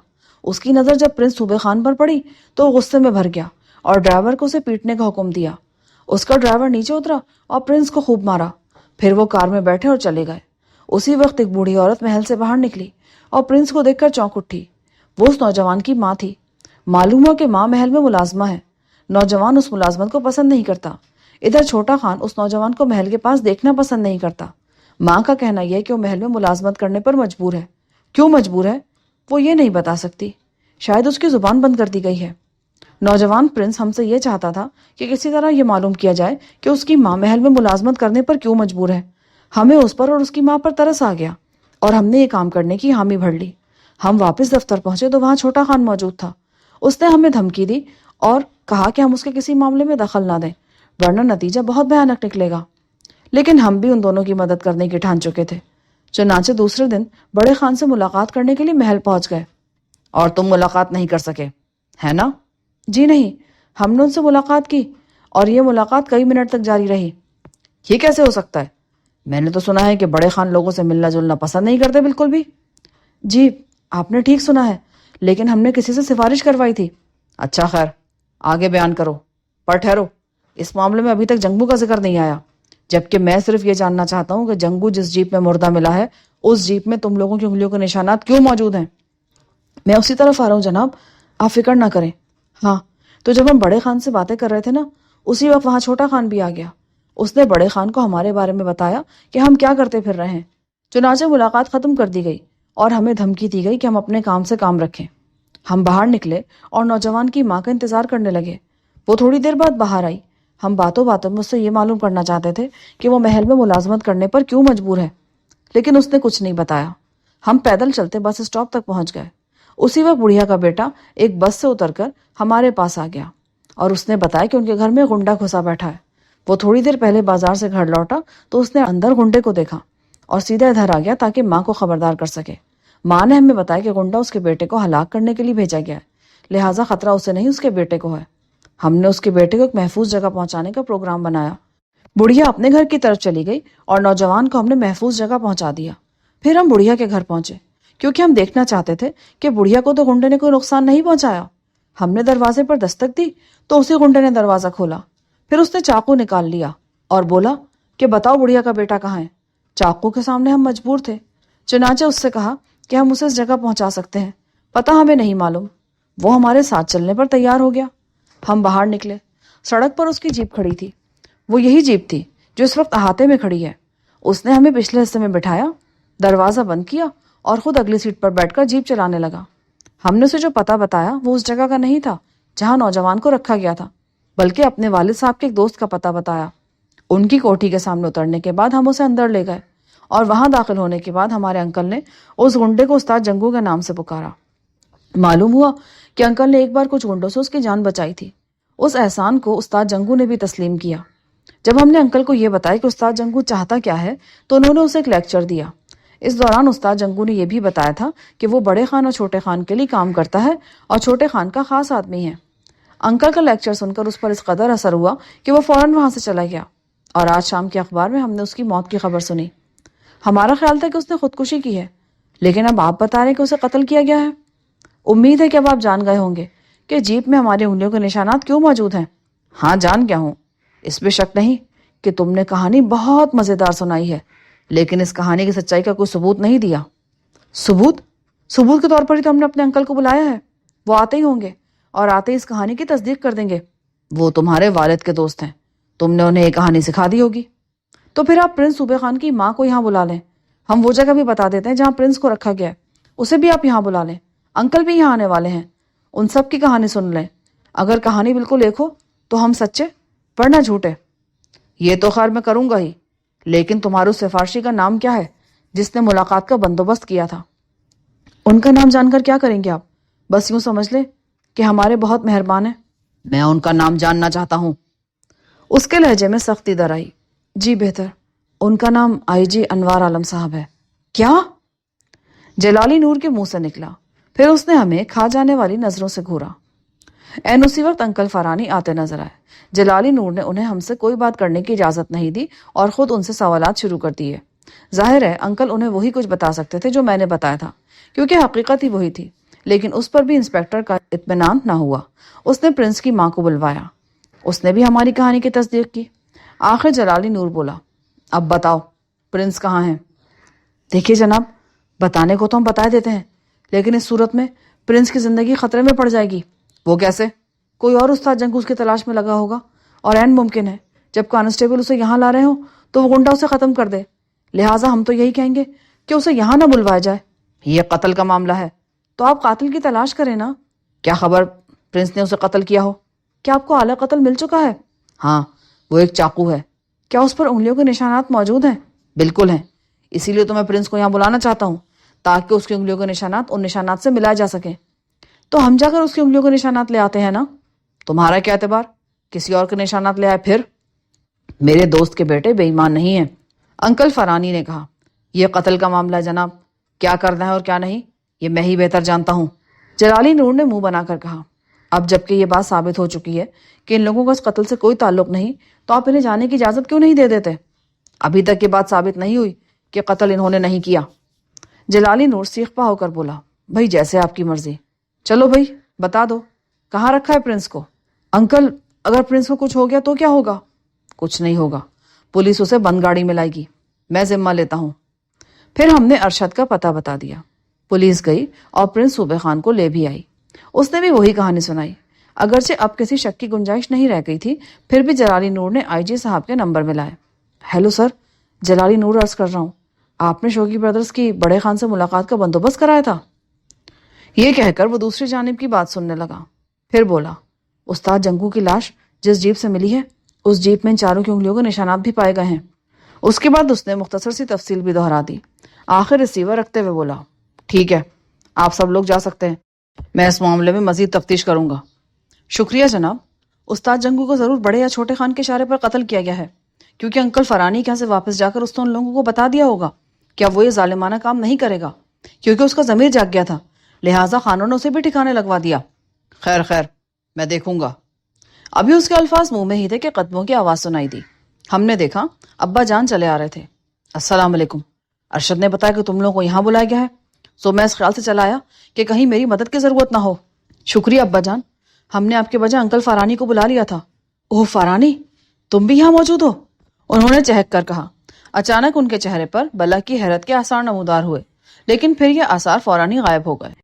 اس کی نظر جب پرنس صوبے خان پر پڑی تو وہ غصے میں بھر گیا اور ڈرائیور کو اسے پیٹنے کا حکم دیا۔ اس کا ڈرائیور نیچے اترا اور پرنس کو خوب مارا۔ پھر وہ کار میں بیٹھے اور چلے گئے۔ اسی وقت ایک بوڑھی عورت محل سے باہر نکلی اور پرنس کو دیکھ کر چونک اٹھی۔ وہ اس نوجوان کی ماں تھی۔ معلوم ہوا کہ ماں محل میں ملازمہ ہے۔ نوجوان اس ملازمت کو پسند نہیں کرتا۔ ادھر چھوٹا خان اس نوجوان کو محل کے پاس دیکھنا پسند نہیں کرتا۔ ماں کا کہنا یہ ہے کہ وہ محل میں ملازمت کرنے پر مجبور ہے۔ کیوں مجبور ہے وہ یہ نہیں بتا سکتی، شاید اس کی زبان بند کر دی گئی ہے۔ نوجوان پرنس ہم سے یہ چاہتا تھا کہ کسی طرح یہ معلوم کیا جائے کہ اس کی ماں محل میں ملازمت کرنے پر کیوں مجبور ہے۔ ہمیں اس پر اور اس کی ماں پر ترس آ گیا اور ہم نے یہ کام کرنے کی حامی بھر لی۔ ہم واپس دفتر پہنچے تو وہاں چھوٹا خان موجود تھا۔ اس نے ہمیں دھمکی دی اور کہا کہ ہم اس کے کسی معاملے میں دخل نہ دیں، ورنہ نتیجہ بہت بھیانک نکلے گا۔ لیکن ہم بھی ان دونوں کی مدد کرنے کی ٹھان چکے تھے۔ چنانچہ دوسرے دن بڑے خان سے ملاقات کرنے کے لیے محل پہنچ گئے۔ اور تم ملاقات نہیں کر سکے، ہے نا؟ جی نہیں، ہم نے ان سے ملاقات کی اور یہ ملاقات کئی منٹ تک جاری رہی۔ یہ کیسے ہو سکتا ہے؟ میں نے تو سنا ہے کہ بڑے خان لوگوں سے ملنا جلنا پسند نہیں کرتے بالکل بھی۔ جی آپ نے ٹھیک سنا ہے، لیکن ہم نے کسی سے سفارش کروائی تھی۔ اچھا خیر، آگے بیان کرو، پر ٹھہرو، اس معاملے میں ابھی تک جنگو کا ذکر نہیں آیا، جبکہ میں صرف یہ جاننا چاہتا ہوں کہ جنگو جس جیپ میں مردہ ملا ہے اس جیپ میں تم لوگوں کی انگلیوں کے نشانات کیوں موجود ہیں؟ میں اسی طرف آ رہا ہوں جناب، آپ فکر نہ کریں۔ ہاں، تو جب ہم بڑے خان سے باتیں کر رہے تھے نا، اسی وقت وہاں چھوٹا خان بھی آ گیا۔ اس نے بڑے خان کو ہمارے بارے میں بتایا کہ ہم کیا کرتے پھر رہے ہیں۔ چنانچہ ملاقات ختم کر دی گئی اور ہمیں دھمکی دی گئی کہ ہم اپنے کام سے کام رکھیں۔ ہم باہر نکلے اور نوجوان کی ماں کا انتظار کرنے لگے۔ وہ تھوڑی دیر بعد باہر آئی۔ ہم باتوں باتوں میں اس سے یہ معلوم کرنا چاہتے تھے کہ وہ محل میں ملازمت کرنے پر کیوں مجبور ہے، لیکن اس نے کچھ نہیں بتایا۔ ہم پیدل چلتے بس اسٹاپ تک پہنچ گئے۔ اسی وقت بڑھیا کا بیٹا ایک بس سے اتر کر ہمارے پاس آ گیا اور اس نے بتایا کہ ان کے گھر میں غنڈہ گھسا بیٹھا ہے۔ وہ تھوڑی دیر پہلے بازار سے گھر لوٹا تو اس نے اندر غنڈے کو دیکھا اور سیدھا ادھر آ گیا تاکہ ماں کو خبردار کر سکے۔ ماں نے ہمیں بتایا کہ غنڈہ اس کے بیٹے کو ہلاک کرنے کے لیے بھیجا گیا ہے، لہٰذا خطرہ اسے نہیں اس کے بیٹے کو ہے۔ ہم نے اس کے بیٹے کو ایک محفوظ جگہ پہنچانے کا پروگرام بنایا۔ بڑھیا اپنے گھر کی طرف چلی گئی اور نوجوان کو ہم نے محفوظ جگہ پہنچا دیا۔ پھر ہم بڑھیا کے گھر پہنچے کیونکہ ہم دیکھنا چاہتے تھے کہ بڑھیا کو تو غنڈے نے کوئی نقصان نہیں پہنچایا۔ ہم نے دروازے پر دستک دی تو اسی غنڈے نے دروازہ کھولا۔ پھر اس نے چاقو نکال لیا اور بولا کہ بتاؤ بڑھیا کا بیٹا کہاں ہے۔ چاقو کے سامنے ہم مجبور تھے، چنانچہ اس سے کہا کہ ہم اسے اس جگہ پہنچا سکتے ہیں، پتہ ہمیں نہیں معلوم۔ وہ ہمارے ساتھ چلنے پر تیار ہو گیا۔ ہم باہر نکلے۔ سڑک پر اس کی جیپ کھڑی تھی، وہ یہی جیپ تھی جو اس وقت احاطے میں کھڑی ہے۔ اس نے ہمیں پچھلے حصے میں بٹھایا، دروازہ بند کیا اور خود اگلی سیٹ پر بیٹھ کر جیپ چلانے لگا۔ ہم نے اسے جو پتہ بتایا وہ اس جگہ کا نہیں تھا جہاں نوجوان کو رکھا گیا تھا، بلکہ اپنے والد صاحب کے ایک دوست کا پتہ بتایا۔ ان کی کوٹھی کے سامنے اترنے کے بعد ہم اسے اندر لے گئے اور وہاں داخل ہونے کے بعد ہمارے انکل نے اس غنڈے کو استاد جنگو کے نام سے پکارا۔ معلوم ہوا کہ انکل نے ایک بار کچھ غنڈوں سے اس کی جان بچائی تھی۔ اس احسان کو استاد جنگو نے بھی تسلیم کیا۔ جب ہم نے انکل کو یہ بتایا کہ استاد جنگو چاہتا کیا ہے تو انہوں نے اسے ایک لیکچر دیا۔ اس دوران استاد جنگو نے یہ بھی بتایا تھا کہ وہ بڑے خان اور چھوٹے خان کے لیے کام کرتا ہے اور چھوٹے خان کا خاص آدمی ہے۔ انکل کا لیکچر سن کر اس پر اس قدر اثر ہوا کہ وہ فوراً وہاں سے چلا گیا اور آج شام کے اخبار میں ہم نے اس کی موت کی خبر سنی۔ ہمارا خیال تھا کہ اس نے خودکشی کی ہے، لیکن اب آپ بتا رہے ہیں کہ اسے قتل کیا گیا ہے۔ امید ہے کہ اب آپ جان گئے ہوں گے کہ جیپ میں ہماری انگلیوں کے نشانات کیوں موجود ہیں۔ ہاں جان گیا ہوں، اس پہ شک نہیں کہ تم نے کہانی بہت مزیدار سنائی ہے، لیکن اس کہانی کی سچائی کا کوئی ثبوت نہیں دیا۔ ثبوت کے طور پر ہی تو ہم نے اپنے انکل کو بلایا ہے، وہ آتے ہی ہوں گے اور آتے ہی اس کہانی کی تصدیق کر دیں گے۔ وہ تمہارے والد کے دوست ہیں، تم نے انہیں یہ کہانی سکھا دی ہوگی۔ تو پھر آپ پرنس صوبے خان کی ماں کو یہاں بلا لیں، ہم وہ جگہ بھی بتا دیتے ہیں جہاں پرنس کو رکھا گیا ہے، اسے بھی آپ یہاں بلا لیں۔ انکل بھی یہاں آنے والے ہیں، ان سب کی کہانی سن لیں۔ اگر کہانی بالکل ایک ہو تو ہم سچے ورنہ جھوٹے۔ یہ تو خیر میں کروں گا ہی، لیکن تمہارے سفارشی کا نام کیا ہے جس نے ملاقات کا بندوبست کیا تھا؟ ان کا نام جان کر کیا کریں گے آپ؟ بس یوں سمجھ لے کہ ہمارے بہت مہربان ہیں۔ میں ان کا نام جاننا چاہتا ہوں۔ اس کے لہجے میں سختی در آئی۔ جی بہتر، ان کا نام آئی جی انوار عالم صاحب ہے۔ کیا؟ جلالی نور کے منہ سے نکلا، پھر اس نے ہمیں کھا جانے والی نظروں سے گھورا۔ این اسی وقت انکل فرانی آتے نظر آئے۔ جلالی نور نے انہیں ہم سے کوئی بات کرنے کی اجازت نہیں دی اور خود ان سے سوالات شروع کر دیے۔ ظاہر ہے انکل انہیں وہی کچھ بتا سکتے تھے جو میں نے بتایا تھا، کیونکہ حقیقت ہی وہی تھی، لیکن اس پر بھی انسپیکٹر کا اطمینان نہ ہوا۔ اس نے پرنس کی ماں کو بلوایا، اس نے بھی ہماری کہانی کی تصدیق کی۔ آخر جلالی نور بولا، اب بتاؤ پرنس کہاں ہے؟ دیکھیے جناب، بتانے کو تو ہم بتا دیتے ہیں، لیکن اس صورت میں پرنس کی زندگی خطرے میں پڑ جائے گی۔ وہ کیسے؟ کوئی اور استاد جنگو اس کی تلاش میں لگا ہوگا، اور عین ممکن ہے جب کانسٹیبل اسے یہاں لا رہے ہوں تو وہ غنڈہ اسے ختم کر دے، لہٰذا ہم تو یہی کہیں گے کہ اسے یہاں نہ بلوایا جائے۔ یہ قتل کا معاملہ ہے تو آپ قاتل کی تلاش کریں نا۔ کیا خبر پرنس نے اسے قتل کیا ہو؟ کیا آپ کو آلہ قتل مل چکا ہے؟ ہاں، وہ ایک چاقو ہے۔ کیا اس پر انگلیوں کے نشانات موجود ہیں؟ بالکل ہیں، اسی لیے تو میں پرنس کو یہاں بلانا چاہتا ہوں تاکہ اس کی انگلیوں کے نشانات ان نشانات سے ملائے جا سکیں۔ تو ہم جا کر اس کی انگلیوں کے نشانات لے آتے ہیں نا۔ تمہارا کیا اعتبار؟ کسی اور کے نشانات لے آئے پھر؟ میرے دوست کے بیٹے بے ایمان نہیں ہیں، انکل فرانی نے کہا۔ یہ قتل کا معاملہ ہے جناب، کیا کرنا ہے اور کیا نہیں یہ میں ہی بہتر جانتا ہوں، جلالی نور نے منہ بنا کر کہا۔ اب جبکہ یہ بات ثابت ہو چکی ہے کہ ان لوگوں کا اس قتل سے کوئی تعلق نہیں، تو آپ انہیں جانے کی اجازت کیوں نہیں دے دیتے؟ ابھی تک یہ بات ثابت نہیں ہوئی کہ قتل انہوں نے نہیں کیا۔ جلالی نور سیخ پا ہو کر بولا، بھائی جیسے آپ کی مرضی، چلو بھائی بتا دو کہاں رکھا ہے پرنس کو؟ انکل اگر پرنس کو کچھ ہو گیا تو کیا ہوگا؟ کچھ نہیں ہوگا، پولیس اسے بند گاڑی میں لائے گی، میں ذمہ لیتا ہوں۔ پھر ہم نے ارشد کا پتہ بتا دیا۔ پولیس گئی اور پرنس صوبے خان کو لے بھی آئی۔ اس نے بھی وہی کہانی سنائی، اگرچہ اب کسی شک کی گنجائش نہیں رہ گئی تھی، پھر بھی جلالی نور نے آئی جی صاحب کے نمبر میں لائے۔ ہیلو سر، جلالی نور عرض کر رہا ہوں، آپ نے شوقی بردرز کی بڑے خان سے ملاقات کا بندوبست کرایا تھا؟ یہ کہہ کر وہ دوسری جانب کی بات سننے لگا، پھر بولا، استاد جنگو کی لاش جس جیپ سے ملی ہے اس جیپ میں ان چاروں کی انگلیوں کے نشانات بھی پائے گئے ہیں۔ اس کے بعد اس نے مختصر سی تفصیل بھی دہرا دی۔ آخر ریسیور رکھتے ہوئے بولا، ٹھیک ہے، آپ سب لوگ جا سکتے ہیں، میں اس معاملے میں مزید تفتیش کروں گا۔ شکریہ جناب۔ استاد جنگو کو ضرور بڑے یا چھوٹے خان کے اشارے پر قتل کیا گیا ہے، کیونکہ انکل فرانی کے یہاں سے واپس جا کر اس نے ان لوگوں کو بتا دیا ہوگا کہ اب وہ یہ ظالمانہ کام نہیں کرے گا، کیونکہ اس کا ضمیر جاگ گیا تھا، لہٰذا خانوں نے اسے بھی ٹھکانے لگوا دیا۔ خیر خیر، میں دیکھوں گا۔ ابھی اس کے الفاظ منہ میں ہی تھے کہ قدموں کی آواز سنائی دی۔ ہم نے دیکھا ابا جان چلے آ رہے تھے۔ السلام علیکم، ارشد نے بتایا کہ تم لوگوں کو یہاں بلایا گیا ہے، سو میں اس خیال سے چلا آیا کہ کہیں میری مدد کی ضرورت نہ ہو۔ شکریہ ابا جان، ہم نے آپ کے بجائے انکل فارانی کو بلا لیا تھا۔ اوہ فارانی، تم بھی یہاں موجود ہو؟ انہوں نے چہک کر کہا۔ اچانک ان کے چہرے پر بلا کی حیرت کے آثار نمودار ہوئے، لیکن پھر یہ آثار فوراً ہی غائب ہو گئے۔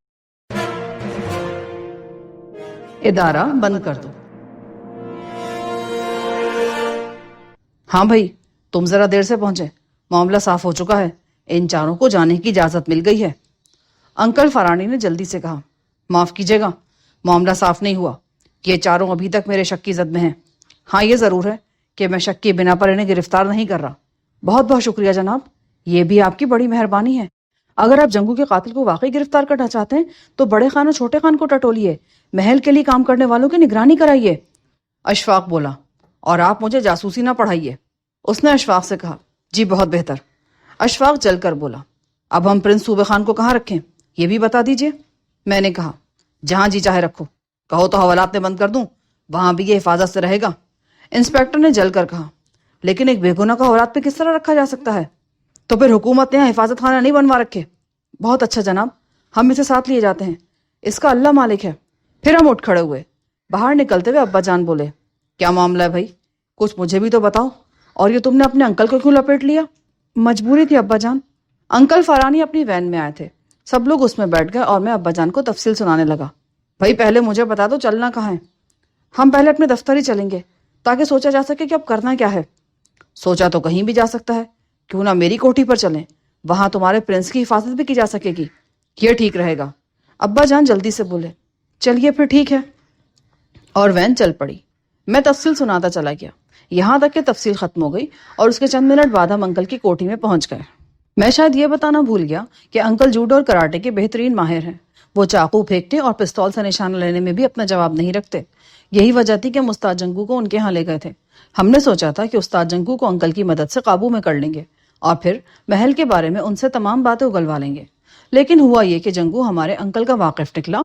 ادارہ بند کر دو۔ ہاں بھائی، تم ذرا دیر سے پہنچے، معاملہ صاف ہو چکا ہے، ان چاروں کو جانے کی اجازت مل گئی ہے۔ انکل فرانی نے جلدی سے کہا، معاف کیجیے گا، معاملہ صاف نہیں ہوا، یہ چاروں ابھی تک میرے شک کی زد میں ہیں۔ ہاں یہ ضرور ہے کہ میں شک کی بنا پر انہیں گرفتار نہیں کر رہا۔ بہت بہت شکریہ جناب، یہ بھی آپ کی بڑی مہربانی ہے۔ اگر آپ جنگو کے قاتل کو واقعی گرفتار کرنا چاہتے ہیں تو بڑے خان اور چھوٹے خان کو ٹٹولیے، محل کے لیے کام کرنے والوں کی نگرانی کرائیے۔ اشفاق بولا، اور آپ مجھے جاسوسی نہ پڑھائیے۔ اس نے اشفاق سے کہا، جی بہت بہتر۔ اشفاق جل کر بولا، اب ہم پرنس صوبے خان کو کہاں رکھیں یہ بھی بتا دیجئے۔ میں نے کہا، جہاں جی چاہے رکھو، کہو تو حوالات میں بند کر دوں، وہاں بھی یہ حفاظت سے رہے گا۔ انسپیکٹر نے جل کر کہا، لیکن ایک بے گناہ کو حوالات پہ کس طرح رکھا جا سکتا ہے؟ تو پھر حکومت نے یہاں حفاظت خانہ نہیں بنوا رکھے؟ بہت اچھا جناب، ہم اسے ساتھ لیے جاتے ہیں، اس کا اللہ مالک ہے۔ پھر ہم اٹھ کھڑے ہوئے۔ باہر نکلتے ہوئے ابا جان بولے، کیا معاملہ ہے بھائی؟ کچھ مجھے بھی تو بتاؤ، اور یہ تم نے اپنے انکل کو کیوں لپیٹ لیا؟ مجبوری تھی ابا جان۔ انکل فارانی اپنی وین میں آئے تھے، سب لوگ اس میں بیٹھ گئے اور میں ابا جان کو تفصیل سنانے لگا۔ بھائی پہلے مجھے بتا دو چلنا کہاں ہے؟ ہم پہلے اپنے دفتر ہی چلیں گے تاکہ سوچا جا سکے کہ اب کرنا کیا ہے۔ سوچا تو کہیں بھی جا سکتا ہے، کیوں نہ میری کوٹھی پر چلیں، وہاں تمہارے پرنس کی حفاظت بھی کی جا سکے گی، یہ ٹھیک رہے گا۔ ابا جان جلدی سے بولے، چلیے پھر ٹھیک ہے، اور وین چل پڑی۔ میں تفصیل سناتا چلا گیا، یہاں تک کہ تفصیل ختم ہو گئی اور اس کے چند منٹ بعد ہم انکل کی کوٹھی میں پہنچ گئے۔ میں شاید یہ بتانا بھول گیا کہ انکل جوڈو اور کراٹے کے بہترین ماہر ہیں، وہ چاقو پھینکتے اور پستول سے نشانہ لینے میں بھی اپنا جواب نہیں رکھتے۔ یہی وجہ تھی کہ ہم استاد جنگو کو ان کے ہاں لے گئے تھے۔ ہم نے سوچا تھا کہ استاد جنگو کو انکل کی مدد سے قابو میں کر لیں گے اور پھر محل کے بارے میں ان سے تمام باتیں اگلوا لیں گے، لیکن ہوا یہ کہ جنگو ہمارے انکل کا واقف نکلا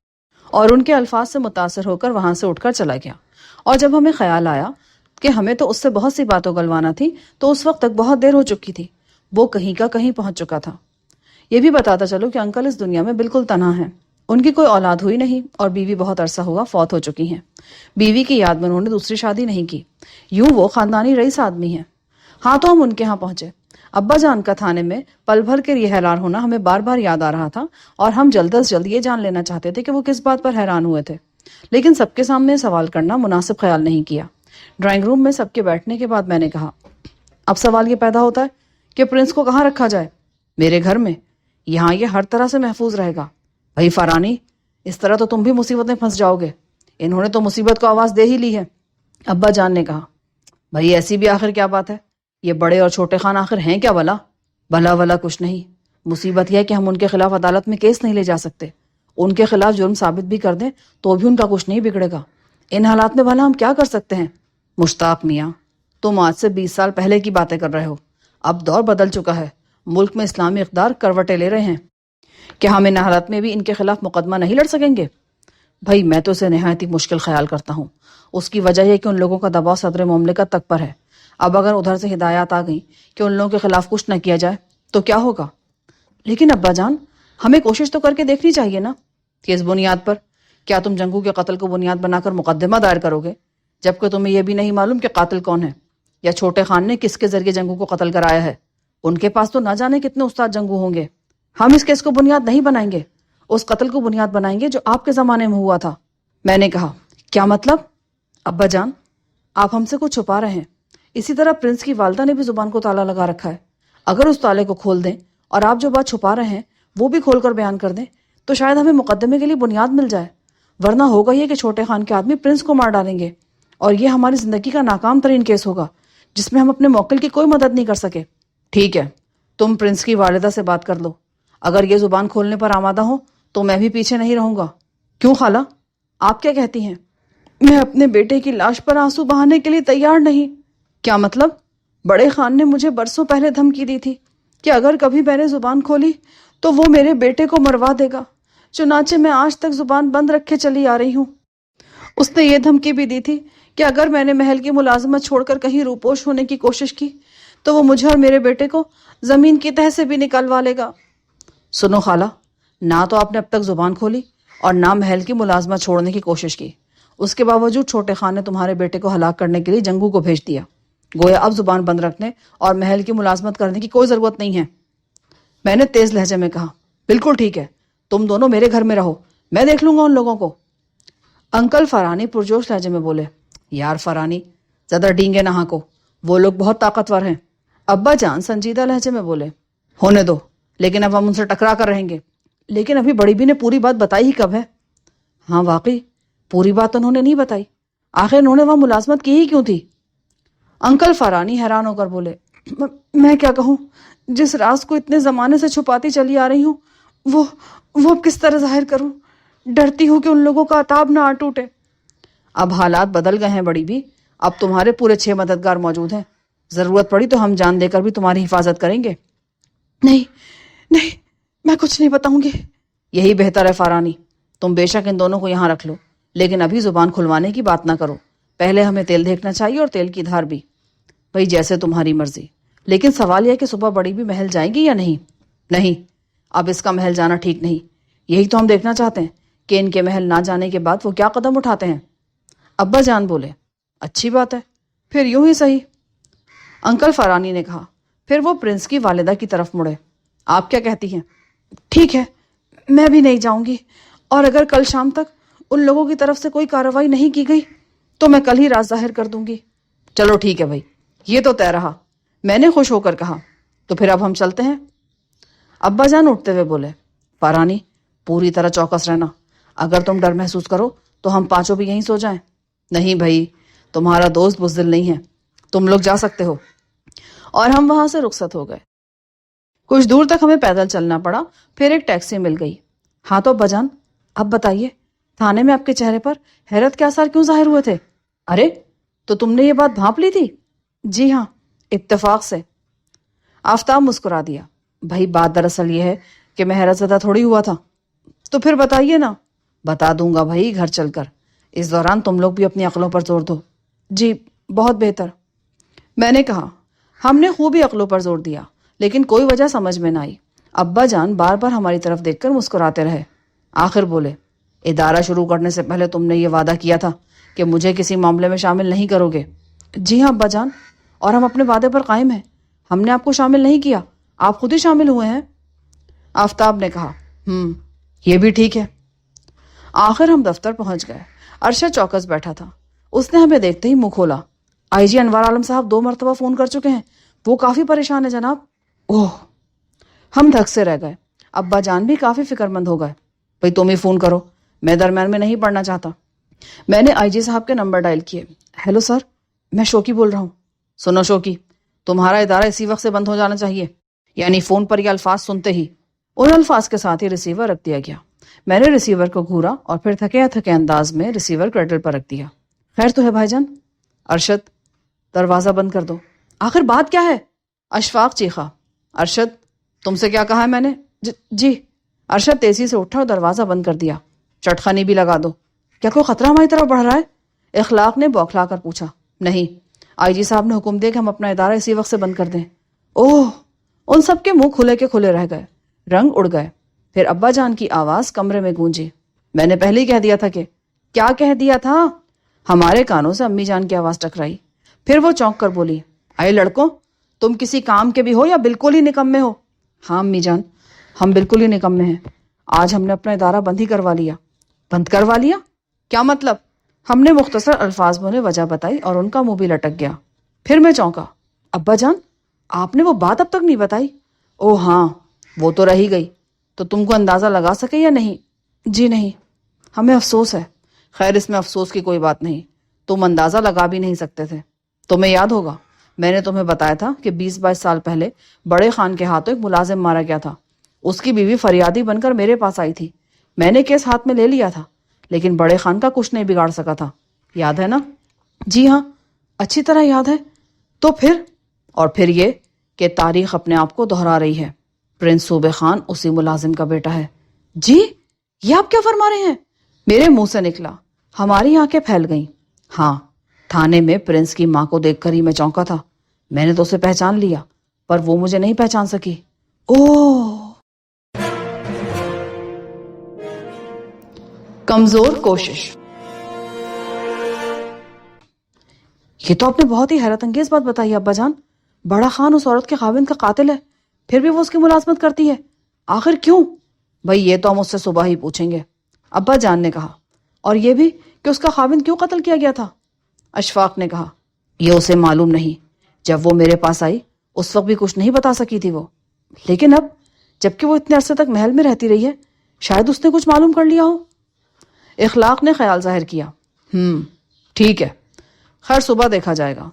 اور ان کے الفاظ سے متاثر ہو کر وہاں سے اٹھ کر چلا گیا۔ اور جب ہمیں خیال آیا کہ ہمیں تو اس سے بہت سی باتیں اگلوانا تھی تو اس وقت تک بہت دیر ہو چکی تھی، وہ کہیں کا کہیں پہنچ چکا تھا۔ یہ بھی بتاتا چلو کہ انکل اس دنیا میں بالکل تنہا ہیں، ان کی کوئی اولاد ہوئی نہیں اور بیوی بہت عرصہ ہوا فوت ہو چکی ہیں۔ بیوی کی یاد میں انہوں نے دوسری شادی نہیں کی، یوں وہ خاندانی رئیس آدمی ہیں۔ ہاں تو ہم ان کے ہاں پہنچے۔ ابا جان کا تھانے میں پل بھر کے یہ حیران ہونا ہمیں بار بار یاد آ رہا تھا، اور ہم جلد از جلد یہ جان لینا چاہتے تھے کہ وہ کس بات پر حیران ہوئے تھے، لیکن سب کے سامنے سوال کرنا مناسب خیال نہیں کیا۔ ڈرائنگ روم میں سب کے بیٹھنے کے بعد میں نے کہا، اب سوال یہ پیدا ہوتا ہے کہ پرنس کو کہاں رکھا جائے؟ میرے گھر میں، یہاں یہ ہر طرح سے محفوظ رہے گا۔ بھائی فارانی، اس طرح تو تم بھی مصیبت میں پھنس جاؤ گے، انہوں نے تو مصیبت کو آواز دے ہی لی ہے۔ ابا جان نے کہا، بھائی ایسی بھی آخر کیا بات ہے؟ یہ بڑے اور چھوٹے خان آخر ہیں کیا بھلا؟ بھلا ولا کچھ نہیں، مصیبت یہ ہے کہ ہم ان کے خلاف عدالت میں کیس نہیں لے جا سکتے، ان کے خلاف جرم ثابت بھی کر دیں تو بھی ان کا کچھ نہیں بگڑے گا۔ ان حالات میں بھلا ہم کیا کر سکتے ہیں؟ مشتاق میاں، تم آج سے 20 سال پہلے کی باتیں کر رہے ہو، اب دور بدل چکا ہے، ملک میں اسلامی اقدار کروٹیں لے رہے ہیں، کیا ہم ان حالات میں بھی ان کے خلاف مقدمہ نہیں لڑ سکیں گے؟ بھائی میں تو اسے نہایت ہی مشکل خیال کرتا ہوں، اس کی وجہ یہ کہ ان لوگوں کا دباؤ صدر مملکت تک پر ہے۔ اب اگر ادھر سے ہدایات آ گئی کہ ان لوگوں کے خلاف کچھ نہ کیا جائے تو کیا ہوگا؟ لیکن ابا جان، ہمیں کوشش تو کر کے دیکھنی چاہیے نا۔ کس بنیاد پر؟ کیا تم جنگو کے قتل کو بنیاد بنا کر مقدمہ دائر کرو گے جبکہ تمہیں یہ بھی نہیں معلوم کہ قاتل کون ہے، یا چھوٹے خان نے کس کے ذریعے جنگو کو قتل کرایا ہے؟ ان کے پاس تو نہ جانے کتنے استاد جنگو ہوں گے۔ ہم اس کیس کو بنیاد نہیں بنائیں گے، اس قتل کو بنیاد بنائیں گے جو آپ کے زمانے میں ہوا تھا۔ میں نے کہا، کیا مطلب؟ ابا جان، آپ ہم سے کچھ چھپا رہے ہیں۔ اسی طرح پرنس کی والدہ نے بھی زبان کو تالا لگا رکھا ہے، اگر اس تالے کو کھول دیں اور آپ جو بات چھپا رہے ہیں وہ بھی کھول کر بیان کر دیں تو شاید ہمیں مقدمے کے لیے بنیاد مل جائے، ورنہ ہوگا یہ کہ چھوٹے خان کے آدمی پرنس کو مار ڈالیں گے اور یہ ہماری زندگی کا ناکام ترین کیس ہوگا جس میں ہم اپنے موکل کی کوئی مدد نہیں کر سکے۔ ٹھیک ہے، تم پرنس کی والدہ سے بات کر لو، اگر یہ زبان کھولنے پر آمادہ ہو تو میں بھی پیچھے نہیں رہوں گا۔ کیوں خالہ، آپ کیا کہتی ہیں؟ میں اپنے بیٹے کی لاش پر آنسو بہانے کے لیے تیار نہیں۔ کیا مطلب؟ بڑے خان نے مجھے برسوں پہلے دھمکی دی تھی کہ اگر کبھی میں نے زبان کھولی تو وہ میرے بیٹے کو مروا دے گا، چنانچہ میں آج تک زبان بند رکھے چلی آ رہی ہوں۔ اس نے یہ دھمکی بھی دی تھی کہ اگر میں نے محل کی ملازمت چھوڑ کر کہیں روپوش ہونے کی کوشش کی تو وہ مجھے اور میرے بیٹے کو زمین کی تہہ سے بھی نکلوا لے گا۔ سنو خالہ، نہ تو آپ نے اب تک زبان کھولی اور نہ محل کی ملازمت چھوڑنے کی کوشش کی، اس کے باوجود چھوٹے خان نے تمہارے بیٹے کو ہلاک کرنے کے لیے جنگو کو بھیج دیا۔ گویا اب زبان بند رکھنے اور محل کی ملازمت کرنے کی کوئی ضرورت نہیں ہے۔ میں نے تیز لہجے میں کہا، بالکل ٹھیک ہے، تم دونوں میرے گھر میں رہو، میں دیکھ لوں گا ان لوگوں کو۔ انکل فرانی پرجوش لہجے میں بولے، یار فرانی، زیادہ ڈینگے نہ کو، وہ لوگ بہت طاقتور ہیں۔ ابا جان سنجیدہ لہجے میں بولے، ہونے دو، لیکن اب ہم ان سے ٹکرا کر رہیں گے۔ لیکن ابھی بڑی بھی نے پوری بات بتائی ہی کب ہے؟ ہاں واقعی پوری بات انہوں نے نہیں بتائی، آخر انہوں نے وہاں ملازمت کی ہی کیوں تھی؟ انکل فرانی حیران ہو کر بولے، میں کیا کہوں، جس راز کو اتنے زمانے سے چھپاتی چلی آ رہی ہوں وہ اب کس طرح ظاہر کروں؟ ڈرتی ہوں کہ ان لوگوں کا عتاب نہ آ ٹوٹے۔ اب حالات بدل گئے ہیں بڑی بھی، اب تمہارے پورے 6 مددگار موجود ہیں، ضرورت پڑی تو ہم جان دے کر بھی تمہاری حفاظت کریں گے۔ نہیں نہیں، میں کچھ نہیں بتاؤں گی۔ یہی بہتر ہے فارانی، تم بے شک ان دونوں کو یہاں رکھ لو، لیکن ابھی زبان کھلوانے کی بات نہ کرو، پہلے ہمیں تیل دیکھنا چاہیے اور تیل کی دھار بھی۔ بھئی جیسے تمہاری مرضی، لیکن سوال یہ کہ صبح بڑی بھی محل جائیں گی یا نہیں؟ نہیں، اب اس کا محل جانا ٹھیک نہیں، یہی تو ہم دیکھنا چاہتے ہیں کہ ان کے محل نہ جانے کے بعد وہ کیا قدم اٹھاتے ہیں۔ ابا جان بولے، اچھی بات ہے، پھر یوں ہی صحیح۔ انکل فرانی نے کہا، پھر وہ پرنس کی والدہ کی طرف مڑے، آپ کیا کہتی ہیں؟ ٹھیک ہے، میں بھی نہیں جاؤں گی، اور اگر کل شام تک ان لوگوں کی طرف سے کوئی کارروائی نہیں کی گئی تو میں کل ہی راز ظاہر کر دوں گی۔ چلو ٹھیک ہے بھائی، یہ تو طے رہا، میں نے خوش ہو کر کہا، تو پھر اب ہم چلتے ہیں۔ ابا جان اٹھتے ہوئے بولے، فارانی پوری طرح چوکس رہنا، اگر تم ڈر محسوس کرو تو ہم پانچوں بھی یہیں سو جائیں۔ نہیں بھائی، تمہارا دوست بزدل نہیں ہے، تم لوگ جا سکتے ہو۔ اور ہم وہاں سے رخصت ہو گئے۔ کچھ دور تک ہمیں پیدل چلنا پڑا، پھر ایک ٹیکسی مل گئی۔ ہاں تو ابا جان، اب بتائیے، تھانے میں آپ کے چہرے پر حیرت کے آثار کیوں ظاہر ہوئے تھے؟ ارے تو تم نے یہ بات بھانپ لی تھی؟ جی ہاں، اتفاق سے۔ آفتاب مسکرا دیا، بھائی بات دراصل یہ ہے کہ میں حیرت زدہ تھوڑی ہوا تھا۔ تو پھر بتائیے نا۔ بتا دوں گا بھائی گھر چل کر، اس دوران تم لوگ بھی اپنی عقلوں پر زور دو۔ جی بہت بہتر، میں نے کہا۔ ہم نے خوبی عقلوں پر زور دیا، لیکن کوئی وجہ سمجھ میں نہ آئی۔ ابا جان بار بار ہماری طرف دیکھ کر مسکراتے رہے، آخر بولے، ادارہ شروع کرنے سے پہلے تم نے یہ وعدہ کیا تھا کہ مجھے کسی معاملے میں شامل نہیں کرو گے۔ جی ہاں ابا جان، اور ہم اپنے وعدے پر قائم ہیں، ہم نے آپ کو شامل نہیں کیا، آپ خود ہی شامل ہوئے ہیں۔ آفتاب نے کہا، یہ بھی ٹھیک ہے۔ آخر ہم دفتر پہنچ گئے۔ ارشد چوکس بیٹھا تھا، اس نے ہمیں دیکھتے ہی منہ کھولا، آئی جی انوار عالم صاحب 2 مرتبہ فون کر چکے ہیں، وہ کافی پریشان ہے جناب۔ اوہ، ہم دھک سے رہ گئے۔ ابا جان بھی کافی فکر مند ہو گئے۔ بھئی تم ہی فون کرو، میں درمیان میں نہیں پڑنا چاہتا۔ میں نے آئی جی صاحب کے نمبر ڈائل کیے۔ ہیلو سر، میں شوکی بول رہا ہوں۔ سنو شوکی، تمہارا ادارہ اسی وقت سے بند ہو جانا چاہیے، یعنی فون پر یہ الفاظ سنتے ہی۔ ان الفاظ کے ساتھ ہی ریسیور رکھ دیا گیا۔ میں نے ریسیور کو گھورا اور پھر تھکے انداز میں ریسیور کریڈل پر رکھ دیا۔ خیر تو ہے بھائی جان؟ ارشد، دروازہ بند کر دو۔ آخر بات کیا ہے؟ اشفاق چیخا۔ ارشد، تم سے کیا کہا ہے میں نے؟ جی۔ ارشد تیزی سے اٹھا اور دروازہ بند کر دیا۔ چٹخنی بھی لگا دو۔ کیا کوئی خطرہ ہماری طرف بڑھ رہا ہے؟ اخلاق نے بوکھلا کر پوچھا۔ نہیں، آئی جی صاحب نے حکم دیا کہ ہم اپنا ادارہ اسی وقت سے بند کر دیں۔ اوہ، ان سب کے منہ کھلے کے کھلے رہ گئے، رنگ اڑ گئے۔ پھر ابا جان کی آواز کمرے میں گونجی، میں نے پہلے ہی کہہ دیا تھا کہ… کیا کہہ دیا تھا؟ ہمارے کانوں سے امی جان کی آواز ٹکرائی۔ پھر وہ چونک کر بولی، اے لڑکوں، تم کسی کام کے بھی ہو یا بالکل ہی نکمے ہو؟ ہاں امی جان، ہم بالکل ہی نکمے ہیں، آج ہم نے اپنا ادارہ بند ہی کروا لیا۔ بند کروا لیا؟ کیا مطلب؟ ہم نے مختصر الفاظ میں انہیں وجہ بتائی اور ان کا منہ بھی لٹک گیا۔ پھر میں چونکا، ابا جان، آپ نے وہ بات اب تک نہیں بتائی؟ او ہاں، وہ تو رہی گئی، تو تم کو اندازہ لگا سکے یا نہیں؟ جی نہیں، ہمیں افسوس ہے۔ خیر اس میں افسوس کی کوئی بات نہیں، تم اندازہ لگا بھی نہیں سکتے تھے۔ تمہیں یاد ہوگا میں نے تمہیں بتایا تھا کہ 20-22 سال پہلے بڑے خان کے ہاتھوں ایک ملازم مارا گیا تھا۔ اس کی بیوی فریادی بن کر میرے پاس آئی تھی۔ میں نے کیس ہاتھ میں لے لیا تھا، لیکن بڑے خان کا کچھ نہیں بگاڑ سکا تھا۔ یاد ہے نا؟ جی ہاں، اچھی طرح یاد ہے۔ تو پھر یہ کہ تاریخ اپنے آپ کو دہرا رہی ہے۔ پرنس صوبے خان اسی ملازم کا بیٹا ہے۔ جی، یہ آپ کیا فرما رہے ہیں؟ میرے منہ سے نکلا۔ ہماری آنکھیں پھیل گئیں۔ ہاں، تھانے میں پرنس کی ماں کو دیکھ کر ہی میں چونکا تھا۔ میں نے تو اسے پہچان لیا، پر وہ مجھے نہیں پہچان سکی۔ اوہ! کمزور کوشش۔ یہ تو آپ نے بہت ہی حیرت انگیز بات بتائی ابا جان۔ بڑا خان اس عورت کے خاوند کا قاتل ہے، پھر بھی وہ اس کی ملازمت کرتی ہے، آخر کیوں؟ بھئی یہ تو ہم اس سے صبح ہی پوچھیں گے، ابا جان نے کہا۔ اور یہ بھی کہ اس کا خاوند کیوں قتل کیا گیا تھا؟ اشفاق نے کہا۔ یہ اسے معلوم نہیں۔ جب وہ میرے پاس آئی اس وقت بھی کچھ نہیں بتا سکی تھی وہ، لیکن اب جبکہ وہ اتنے عرصے تک محل میں رہتی رہی ہے، شاید اس نے کچھ معلوم کر لیا ہو۔ اخلاق نے خیال ظاہر کیا۔ ٹھیک ہے، خیر صبح دیکھا جائے گا۔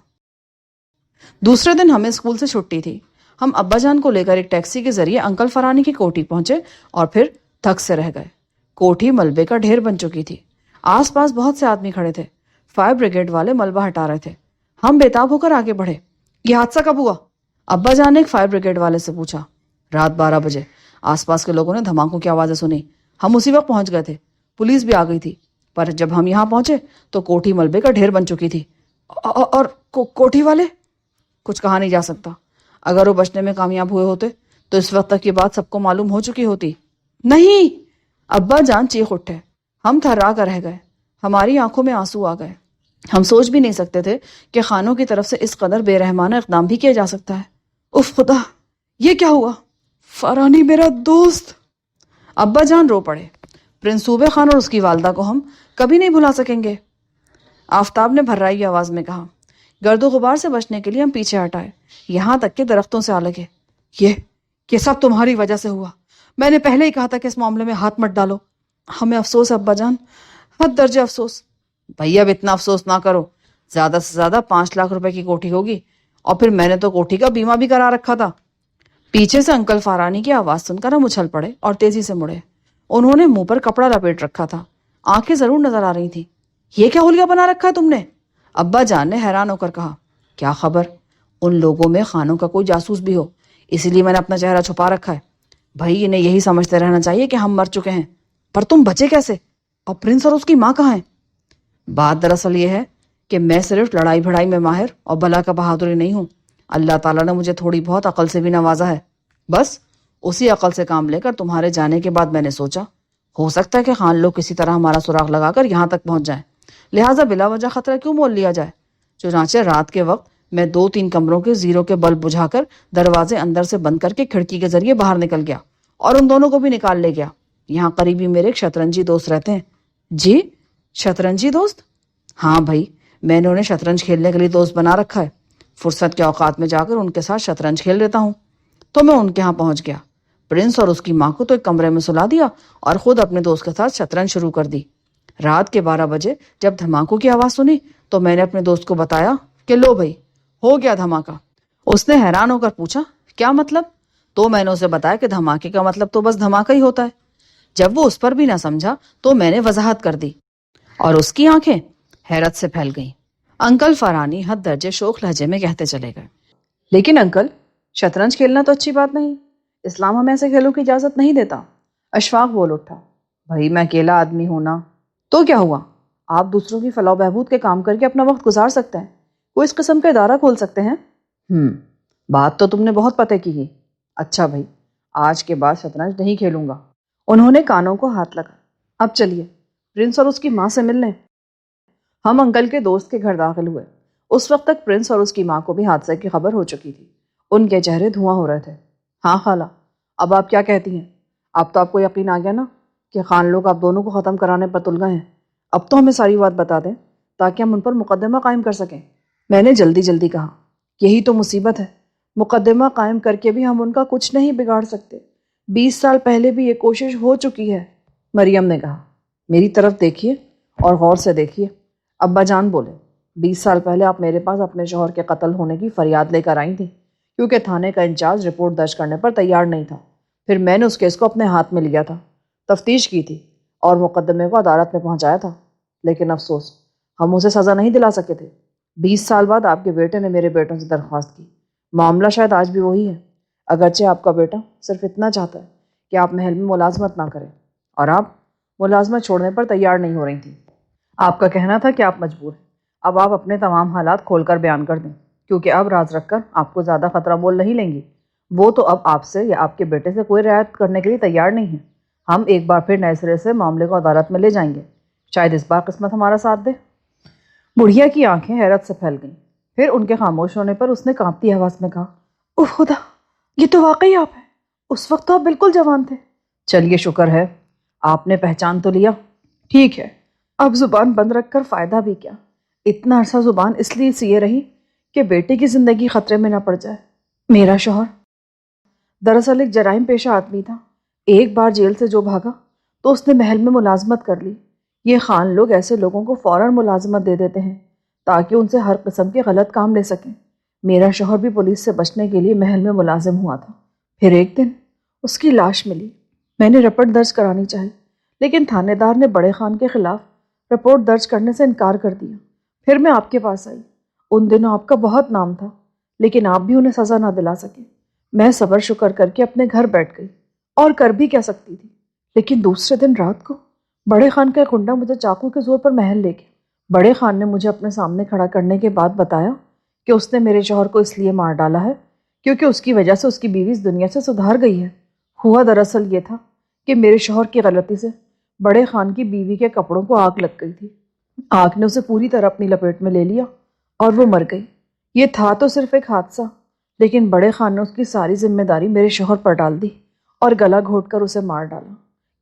دوسرے دن ہمیں اسکول سے چھٹی تھی۔ ہم ابا جان کو لے کر ایک ٹیکسی کے ذریعے انکل فرانی کی کوٹھی پہنچے اور پھر تھک سے رہ گئے۔ کوٹھی ملبے کا ڈھیر بن چکی تھی۔ آس پاس بہت سے آدمی کھڑے تھے۔ فائر بریگیڈ والے ملبہ ہٹا رہے تھے۔ ہم بےتاب ہو کر آگے بڑھے۔ یہ حادثہ کب ہوا؟ ابا جان نے ایک فائر بریگیڈ والے سے پوچھا۔ رات 12 بجے۔ آس پاس کے لوگوں نے دھماکوں کی آوازیں سنی۔ ہم اسی وقت پہنچ گئے تھے۔ پولیس بھی آ گئی تھی، پر جب ہم یہاں پہنچے تو کوٹھی ملبے کا ڈھیر بن چکی تھی۔ اور کوٹھی والے؟ کچھ کہا نہیں جا سکتا۔ اگر وہ بچنے میں کامیاب ہوئے ہوتے تو اس وقت تک یہ بات سب کو معلوم ہو چکی ہوتی۔ نہیں! ابا جان چیخ اٹھے۔ ہم تھرا کر رہ گئے۔ ہماری آنکھوں میں آنسو آ گئے۔ ہم سوچ بھی نہیں سکتے تھے کہ خانوں کی طرف سے اس قدر بے رحمانہ اقدام بھی کیا جا سکتا ہے۔ اف خدا، یہ کیا ہوا؟ فرانی میرا دوست! ابا جان رو پڑے۔ پرنس صوبے خان اور اس کی والدہ کو ہم کبھی نہیں بھلا سکیں گے۔ آفتاب نے بھررائی آواز میں کہا۔ گرد و غبار سے بچنے کے لیے ہم پیچھے ہٹائے، یہاں تک کہ درختوں سے آ لگے۔ یہ سب تمہاری وجہ سے ہوا۔ میں نے پہلے ہی کہا تھا کہ اس معاملے میں ہاتھ مت ڈالو۔ ہمیں افسوس ہے ابا جان، حد درجہ افسوس۔ بھئی اب اتنا افسوس نہ کرو۔ زیادہ سے زیادہ 5 لاکھ روپے کی کوٹھی ہوگی، اور پھر میں نے تو کوٹھی کا بیمہ بھی کرا رکھا تھا۔ پیچھے سے انکل فارانی کی آواز سن کر ہم اچھل پڑے اور تیزی سے مڑے۔ انہوں نے منہ پر کپڑا لپیٹ رکھا تھا، آنکھیں ضرور نظر آ رہی تھی۔ یہ کیا ہولیا بنا رکھا ہے تم نے؟ ابا جان نے حیران ہو کر کہا۔ کیا خبر، ان لوگوں میں خانوں کا کوئی جاسوس بھی ہو، اسی لیے میں نے اپنا چہرہ چھپا رکھا ہے۔ بھائی انہیں یہی سمجھتے رہنا چاہیے کہ ہم مر چکے ہیں۔ پر تم بچے کیسے؟ اور پرنس اور اس کی ماں کہاں ہیں؟ بات دراصل یہ ہے کہ میں صرف لڑائی بھڑائی میں ماہر اور بلا کا بہادر نہیں ہوں۔ اللہ تعالیٰ نے مجھے تھوڑی بہت عقل سے بھی نوازا ہے۔ بس اسی عقل سے کام لے کر تمہارے جانے کے بعد میں نے سوچا ہو سکتا ہے کہ خان لوگ کسی طرح ہمارا سراغ لگا کر یہاں تک پہنچ جائیں، لہٰذا بلا وجہ خطرہ کیوں مول لیا جائے۔ چنانچہ رات کے وقت میں 2-3 کمروں کے زیرو کے بلب بجھا کر دروازے اندر سے بند کر کے کھڑکی کے ذریعے باہر نکل گیا اور ان دونوں کو بھی نکال لے گیا۔ یہاں قریبی میرے ایک شطرنجی دوست رہتے ہیں۔ جی، شطرنجی دوست؟ ہاں بھائی، میں نے انہیں شطرنج کھیلنے کے لیے دوست بنا رکھا ہے۔ فرصت کے اوقات میں جا کر ان کے ساتھ شطرنج کھیل لیتا ہوں۔ تو میں ان کے ہاں پہنچ گیا۔ پرنس اور اس کی ماں کو تو ایک کمرے میں سلا دیا اور خود اپنے دوست کے ساتھ شطرنج شروع کر دی۔ رات کے 12 بجے جب دھماکوں کی آواز سنی تو میں نے اپنے دوست کو بتایا کہ لو بھائی، ہو گیا دھماکہ۔ اس نے حیران ہو کر پوچھا کیا مطلب؟ تو میں نے اسے بتایا کہ دھماکے کا مطلب تو بس دھماکہ ہی ہوتا ہے۔ جب وہ اس پر بھی نہ سمجھا تو میں نے وضاحت کر دی اور اس کی آنکھیں حیرت سے پھیل گئیں۔ انکل فرانی حد درجے شوخ لہجے میں کہتے چلے گئے، لیکن انکل، شطرنج کھیلنا تو اچھی بات نہیں، اسلام ہمیں ایسے کھیلوں کی اجازت نہیں دیتا۔ اشفاق بول اٹھا۔ بھائی میں اکیلا آدمی ہوں نا، تو کیا ہوا؟ آپ دوسروں کی فلاح و بہبود کے کام کر کے اپنا وقت گزار سکتے ہیں، کوئی اس قسم کا ادارہ کھول سکتے ہیں۔ بات تو تم نے بہت پتے کی ہے۔ اچھا بھائی، آج کے بعد شطرنج نہیں کھیلوں گا۔ انہوں نے کانوں کو ہاتھ لگا۔ اب چلیے پرنس اور اس کی ماں سے مل لیں۔ ہم انکل کے دوست کے گھر داخل ہوئے۔ اس وقت تک پرنس اور اس کی ماں کو بھی حادثے کی خبر ہو چکی تھی۔ ان کے چہرے دھواں ہو رہے تھے۔ ہاں خالہ، اب آپ کیا کہتی ہیں؟ اب تو آپ کو یقین آ گیا نا کہ خان لوگ آپ دونوں کو ختم کرانے پر تل گئے ہیں۔ اب تو ہمیں ساری بات بتا دیں تاکہ ہم ان پر مقدمہ قائم کر سکیں۔ میں نے جلدی جلدی کہا، یہی تو مصیبت ہے، مقدمہ قائم کر کے بھی ہم ان کا کچھ نہیں بگاڑ سکتے۔ 20 سال پہلے بھی یہ کوشش ہو چکی ہے۔ مریم نے کہا، میری طرف دیکھیے اور غور سے دیکھیے۔ ابا جان بولے، 20 سال پہلے آپ میرے پاس اپنے شوہر کے قتل ہونے کی فریاد لے کر آئی تھیں کیونکہ تھانے کا انچارج رپورٹ درج کرنے پر تیار نہیں تھا۔ پھر میں نے اس کیس کو اپنے ہاتھ میں لیا تھا، تفتیش کی تھی اور مقدمے کو عدالت میں پہنچایا تھا، لیکن افسوس ہم اسے سزا نہیں دلا سکے تھے۔ 20 سال بعد آپ کے بیٹے نے میرے بیٹوں سے درخواست کی۔ معاملہ شاید آج بھی وہی ہے، اگرچہ آپ کا بیٹا صرف اتنا چاہتا ہے کہ آپ محل میں ملازمت نہ کریں، اور آپ ملازمت چھوڑنے پر تیار نہیں ہو رہی تھیں۔ آپ کا کہنا تھا کہ آپ مجبور ہیں۔ اب آپ اپنے تمام حالات کھول کر بیان کر دیں، کیونکہ اب راز رکھ کر آپ کو زیادہ خطرہ مول نہیں لیں گی۔ وہ تو اب آپ سے یا آپ کے بیٹے سے کوئی رعایت کرنے کے لیے تیار نہیں ہے۔ ہم ایک بار پھر نئے سرے سے معاملے کو عدالت میں لے جائیں گے، شاید اس بار قسمت ہمارا ساتھ دے۔ بڑھیا کی آنکھیں حیرت سے پھیل گئیں، پھر ان کے خاموش ہونے پر اس نے کانپتی آواز میں کہا، اوہ خدا، یہ تو واقعی آپ ہیں۔ اس وقت تو آپ بالکل جوان تھے۔ چلیے شکر ہے، آپ نے پہچان تو لیا۔ ٹھیک ہے، اب زبان بند رکھ کر فائدہ بھی کیا؟ اتنا عرصہ زبان اس لیے سیے رہی کہ بیٹے کی زندگی خطرے میں نہ پڑ جائے۔ میرا شوہر دراصل ایک جرائم پیشہ آدمی تھا۔ ایک بار جیل سے جو بھاگا تو اس نے محل میں ملازمت کر لی۔ یہ خان لوگ ایسے لوگوں کو فوراً ملازمت دے دیتے ہیں تاکہ ان سے ہر قسم کے غلط کام لے سکیں۔ میرا شوہر بھی پولیس سے بچنے کے لیے محل میں ملازم ہوا تھا۔ پھر ایک دن اس کی لاش ملی۔ میں نے رپورٹ درج کرانی چاہی، لیکن تھانے دار نے بڑے خان کے خلاف رپورٹ درج کرنے سے انکار کر دیا۔ پھر میں آپ کے پاس آئی۔ ان دنوں آپ کا بہت نام تھا، لیکن آپ بھی انہیں سزا نہ دلا سکے۔ میں صبر شکر کر کے اپنے گھر بیٹھ گئی، اور کر بھی کیا سکتی تھی۔ لیکن دوسرے دن رات کو بڑے خان کا گنڈا مجھے چاقو کے زور پر محل لے گیا۔ بڑے خان نے مجھے اپنے سامنے کھڑا کرنے کے بعد بتایا کہ اس نے میرے شوہر کو اس لیے مار ڈالا ہے کیونکہ اس کی وجہ سے اس کی بیوی اس دنیا سے سدھار گئی ہے۔ ہوا دراصل یہ تھا کہ میرے شوہر کی غلطی سے بڑے خان کی بیوی کے کپڑوں کو آگ لگ گئی تھی۔ آگ نے اسے پوری طرح اپنی لپیٹ میں لے لیا اور وہ مر گئی۔ یہ تھا تو صرف ایک حادثہ، لیکن بڑے خان نے اس کی ساری ذمہ داری میرے شوہر پر ڈال دی اور گلا گھونٹ کر اسے مار ڈالا۔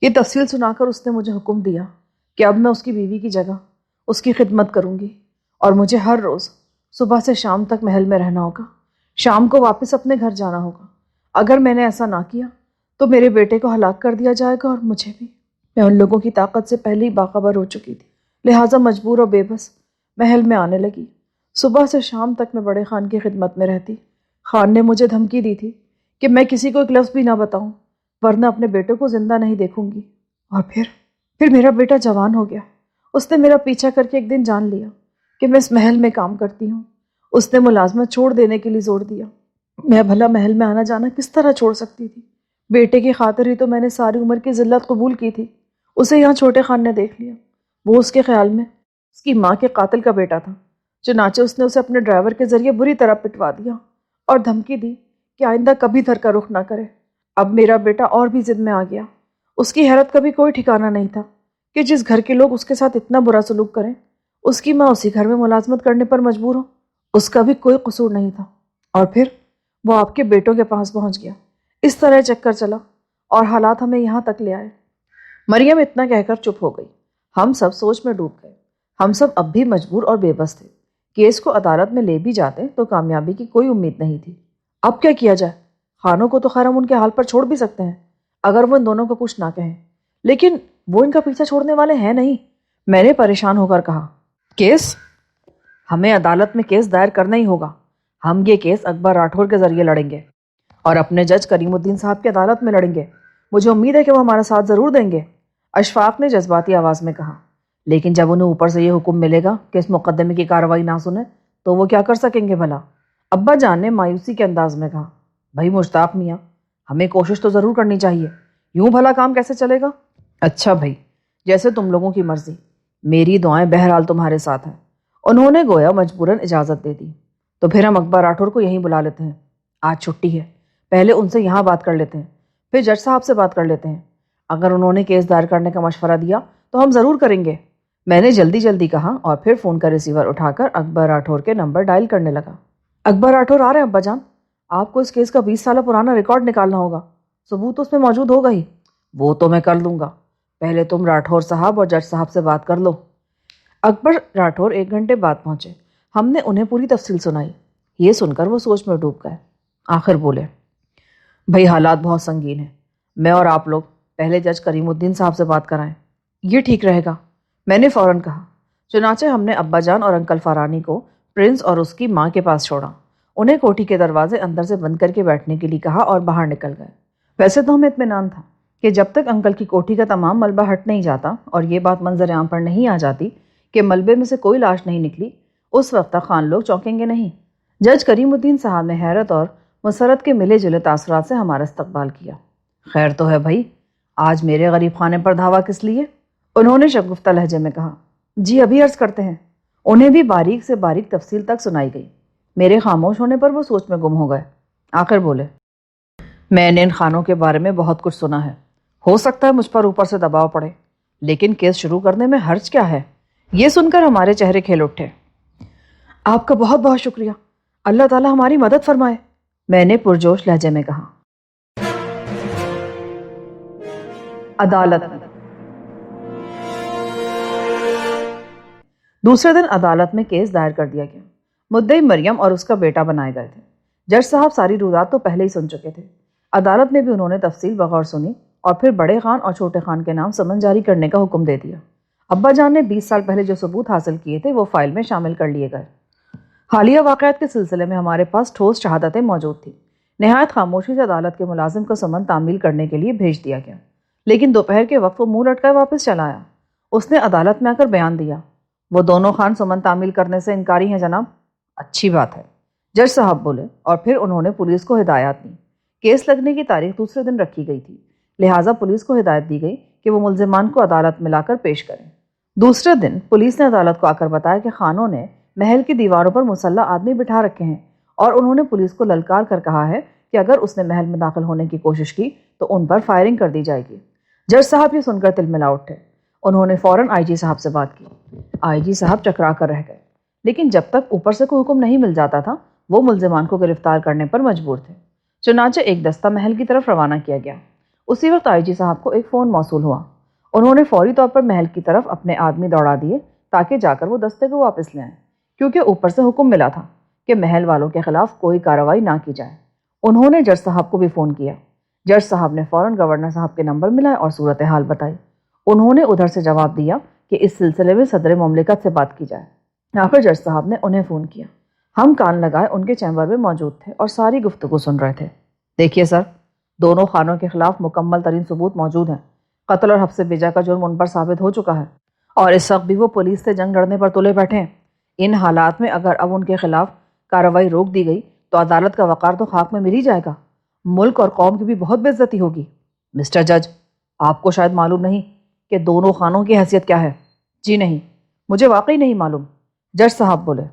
یہ تفصیل سنا کر اس نے مجھے حکم دیا کہ اب میں اس کی بیوی کی جگہ اس کی خدمت کروں گی، اور مجھے ہر روز صبح سے شام تک محل میں رہنا ہوگا۔ شام کو واپس اپنے گھر جانا ہوگا۔ اگر میں نے ایسا نہ کیا تو میرے بیٹے کو ہلاک کر دیا جائے گا اور مجھے بھی۔ میں ان لوگوں کی طاقت سے پہلے ہی باخبر ہو چکی تھی، لہٰذا مجبور اور بے بس محل میں آنے لگی۔ صبح سے شام تک میں بڑے خان کی خدمت میں رہتی۔ خان نے مجھے دھمکی دی تھی کہ میں کسی کو ایک لفظ بھی نہ بتاؤں، ورنہ اپنے بیٹے کو زندہ نہیں دیکھوں گی۔ اور پھر میرا بیٹا جوان ہو گیا۔ اس نے میرا پیچھا کر کے ایک دن جان لیا کہ میں اس محل میں کام کرتی ہوں۔ اس نے ملازمت چھوڑ دینے کے لیے زور دیا۔ میں بھلا محل میں آنا جانا کس طرح چھوڑ سکتی تھی؟ بیٹے کی خاطر ہی تو میں نے ساری عمر کی ذلت قبول کی تھی۔ اسے یہاں چھوٹے خان نے دیکھ لیا۔ وہ اس کے خیال میں اس کی ماں کے قاتل کا بیٹا تھا، چنانچہ اس نے اسے اپنے ڈرائیور کے ذریعے بری طرح پٹوا دیا اور دھمکی دی کہ آئندہ کبھی گھر کا رخ نہ کرے۔ اب میرا بیٹا اور بھی ضد میں آ گیا۔ اس کی حیرت کا بھی کوئی ٹھکانہ نہیں تھا کہ جس گھر کے لوگ اس کے ساتھ اتنا برا سلوک کریں، اس کی ماں اسی گھر میں ملازمت کرنے پر مجبور ہو۔ اس کا بھی کوئی قصور نہیں تھا، اور پھر وہ آپ کے بیٹوں کے پاس پہنچ گیا۔ اس طرح چکر چلا اور حالات ہمیں یہاں تک لے آئے۔ مریم اتنا کہہ کر چپ ہو گئی۔ ہم سب سوچ میں ڈوب گئے۔ ہم سب اب بھی مجبور اور بے بس تھے۔ کیس کو عدالت میں لے بھی جاتے تو کامیابی کی کوئی امید نہیں تھی۔ اب کیا کیا جائے؟ خانوں کو تو خیر ہم ان کے حال پر چھوڑ بھی سکتے ہیں اگر وہ ان دونوں کو کچھ نہ کہیں، لیکن وہ ان کا پیچھا چھوڑنے والے ہیں نہیں۔ میں نے پریشان ہو کر کہا، کیس؟ ہمیں عدالت میں کیس دائر کرنا ہی ہوگا۔ ہم یہ کیس اکبر راٹھور کے ذریعے لڑیں گے اور اپنے جج کریم الدین صاحب کی عدالت میں لڑیں گے۔ مجھے امید ہے کہ وہ ہمارا ساتھ ضرور دیں گے، اشفاق نے جذباتی آواز میں کہا۔ لیکن جب انہیں اوپر سے یہ حکم ملے گا کہ اس مقدمے کی کارروائی نہ سنیں تو وہ کیا کر سکیں گے بھلا؟ ابا جان نے مایوسی کے انداز میں کہا، بھائی مشتاق میاں، ہمیں کوشش تو ضرور کرنی چاہیے، یوں بھلا کام کیسے چلے گا؟ اچھا بھائی، جیسے تم لوگوں کی مرضی، میری دعائیں بہرحال تمہارے ساتھ ہیں۔ انہوں نے گویا مجبوراً اجازت دے دی۔ تو پھر ہم اکبر راٹھور کو یہیں بلا لیتے ہیں۔ آج چھٹی ہے، پہلے ان سے یہاں بات کر لیتے ہیں، پھر جج صاحب سے بات کر لیتے ہیں۔ اگر انہوں نے کیس دائر کرنے کا مشورہ دیا تو ہم ضرور کریں گے، میں نے جلدی کہا، اور پھر فون کا ریسیور اٹھا کر اکبر راٹھور کے نمبر ڈائل کرنے لگا۔ اکبر راٹھور آ رہے ہیں ابا جان، آپ کو اس کیس کا 20 سالہ پرانا ریکارڈ نکالنا ہوگا، ثبوت اس میں موجود ہوگا ہی۔ وہ تو میں کر لوں گا، پہلے تم راٹھور صاحب اور جج صاحب سے بات کر لو۔ اکبر راٹھور 1 گھنٹے بعد پہنچے۔ ہم نے انہیں پوری تفصیل سنائی۔ یہ سن کر وہ سوچ میں ڈوب گئے۔ آخر بولے، بھئی حالات بہت سنگین ہیں، میں اور آپ لوگ پہلے جج کریم الدین صاحب سے بات کرائیں۔ یہ ٹھیک رہے گا، میں نے فوراً کہا۔ چنانچہ ہم نے ابا جان اور انکل فارانی کو پرنس اور اس کی ماں کے پاس چھوڑا، انہیں کوٹھی کے دروازے اندر سے بند کر کے بیٹھنے کے لیے کہا اور باہر نکل گئے۔ ویسے تو ہمیں اطمینان تھا کہ جب تک انکل کی کوٹھی کا تمام ملبہ ہٹ نہیں جاتا اور یہ بات منظر عام پر نہیں آ جاتی کہ ملبے میں سے کوئی لاش نہیں نکلی، اس وقت تک خان لوگ چونکیں گے نہیں۔ جج کریم الدین صاحب نے حیرت اور مسرت کے ملے جلے تاثرات سے ہمارا استقبال کیا۔ خیر تو ہے بھائی، آج میرے غریب خانے پر دھاوا کس لیے؟ انہوں نے شگفتہ لہجے میں کہا۔ جی ابھی عرض کرتے ہیں۔ انہیں بھی باریک سے باریک تفصیل تک سنائی گئی۔ میرے خاموش ہونے پر وہ سوچ میں گم ہو گئے۔ آخر بولے، میں نے ان خانوں کے بارے میں بہت کچھ سنا ہے، ہو سکتا ہے مجھ پر اوپر سے دباؤ پڑے، لیکن کیس شروع کرنے میں حرج کیا ہے؟ یہ سن کر ہمارے چہرے کھل اٹھے۔ آپ کا بہت بہت شکریہ، اللہ تعالیٰ ہماری مدد فرمائے، میں نے پرجوش لہجے میں کہا۔ عدالت۔ دوسرے دن عدالت میں کیس دائر کر دیا گیا۔ مدعی مریم اور اس کا بیٹا بنائے گئے تھے۔ جج صاحب ساری روزات تو پہلے ہی سن چکے تھے۔ عدالت میں بھی انہوں نے تفصیل بغور سنی اور پھر بڑے خان اور چھوٹے خان کے نام سمن جاری کرنے کا حکم دے دیا۔ ابا جان نے 20 سال پہلے جو ثبوت حاصل کیے تھے وہ فائل میں شامل کر لیے گئے۔ حالیہ واقعات کے سلسلے میں ہمارے پاس ٹھوس شہادتیں موجود تھیں۔ نہایت خاموشی سے عدالت کے ملازم کو سمن تعمیل کرنے کے لیے بھیج دیا گیا، لیکن دوپہر کے وقت وہ منہ لٹکائے واپس چلا آیا۔ اس نے عدالت میں آ کر بیان دیا، وہ دونوں خان سمن تعمیل کرنے سے انکاری ہیں جناب۔ اچھی بات ہے، جج صاحب بولے، اور پھر انہوں نے پولیس کو ہدایات دی۔ کیس لگنے کی تاریخ دوسرے دن رکھی گئی تھی، لہٰذا پولیس کو ہدایت دی گئی کہ وہ ملزمان کو عدالت میں لا کر پیش کریں۔ دوسرے دن پولیس نے عدالت کو آ کر بتایا کہ خانوں نے محل کی دیواروں پر مسلح آدمی بٹھا رکھے ہیں، اور انہوں نے پولیس کو للکار کر کہا ہے کہ اگر اس نے محل میں داخل ہونے کی کوشش کی تو ان پر فائرنگ کر دی جائے گی۔ جج صاحب یہ سن کر تلملا اٹھے۔ انہوں نے فوراً آئی جی صاحب سے بات کی۔ آئی جی صاحب چکرا کر رہ گئے، لیکن جب تک اوپر سے کوئی حکم نہیں مل جاتا تھا وہ ملزمان کو گرفتار کرنے پر مجبور تھے۔ چنانچہ ایک دستہ محل کی طرف روانہ کیا گیا۔ اسی وقت آئی جی صاحب کو ایک فون موصول ہوا۔ انہوں نے فوری طور پر محل کی طرف اپنے آدمی دوڑا دیے تاکہ جا کر وہ دستے کو واپس لے آئیں، کیونکہ اوپر سے حکم ملا تھا کہ محل والوں کے خلاف کوئی کارروائی نہ کی جائے۔ انہوں نے جج صاحب کو بھی فون کیا۔ جج صاحب نے فوراً گورنر صاحب کے نمبر ملائے اور صورتحال بتائی۔ انہوں نے ادھر سے جواب دیا کہ اس سلسلے میں صدر مملکت سے بات کی جائے۔ آخر جج صاحب نے انہیں فون کیا۔ ہم کان لگائے ان کے چیمبر میں موجود تھے اور ساری گفتگو سن رہے تھے۔ دیکھیے سر، دونوں خانوں کے خلاف مکمل ترین ثبوت موجود ہیں۔ قتل اور حبس بیجا کا جرم ان پر ثابت ہو چکا ہے، اور اس وقت بھی وہ پولیس سے جنگ لڑنے پر تلے بیٹھے ہیں۔ ان حالات میں اگر اب ان کے خلاف کارروائی روک دی گئی تو عدالت کا وقار تو خاک میں مل ہی جائے گا، ملک اور قوم کی بھی بہت بے عزتی ہوگی۔ مسٹر جج، آپ کو شاید معلوم نہیں کہ دونوں خانوں کی حیثیت کیا ہے۔ جی نہیں، مجھے واقعی نہیں معلوم، جج صاحب بولے۔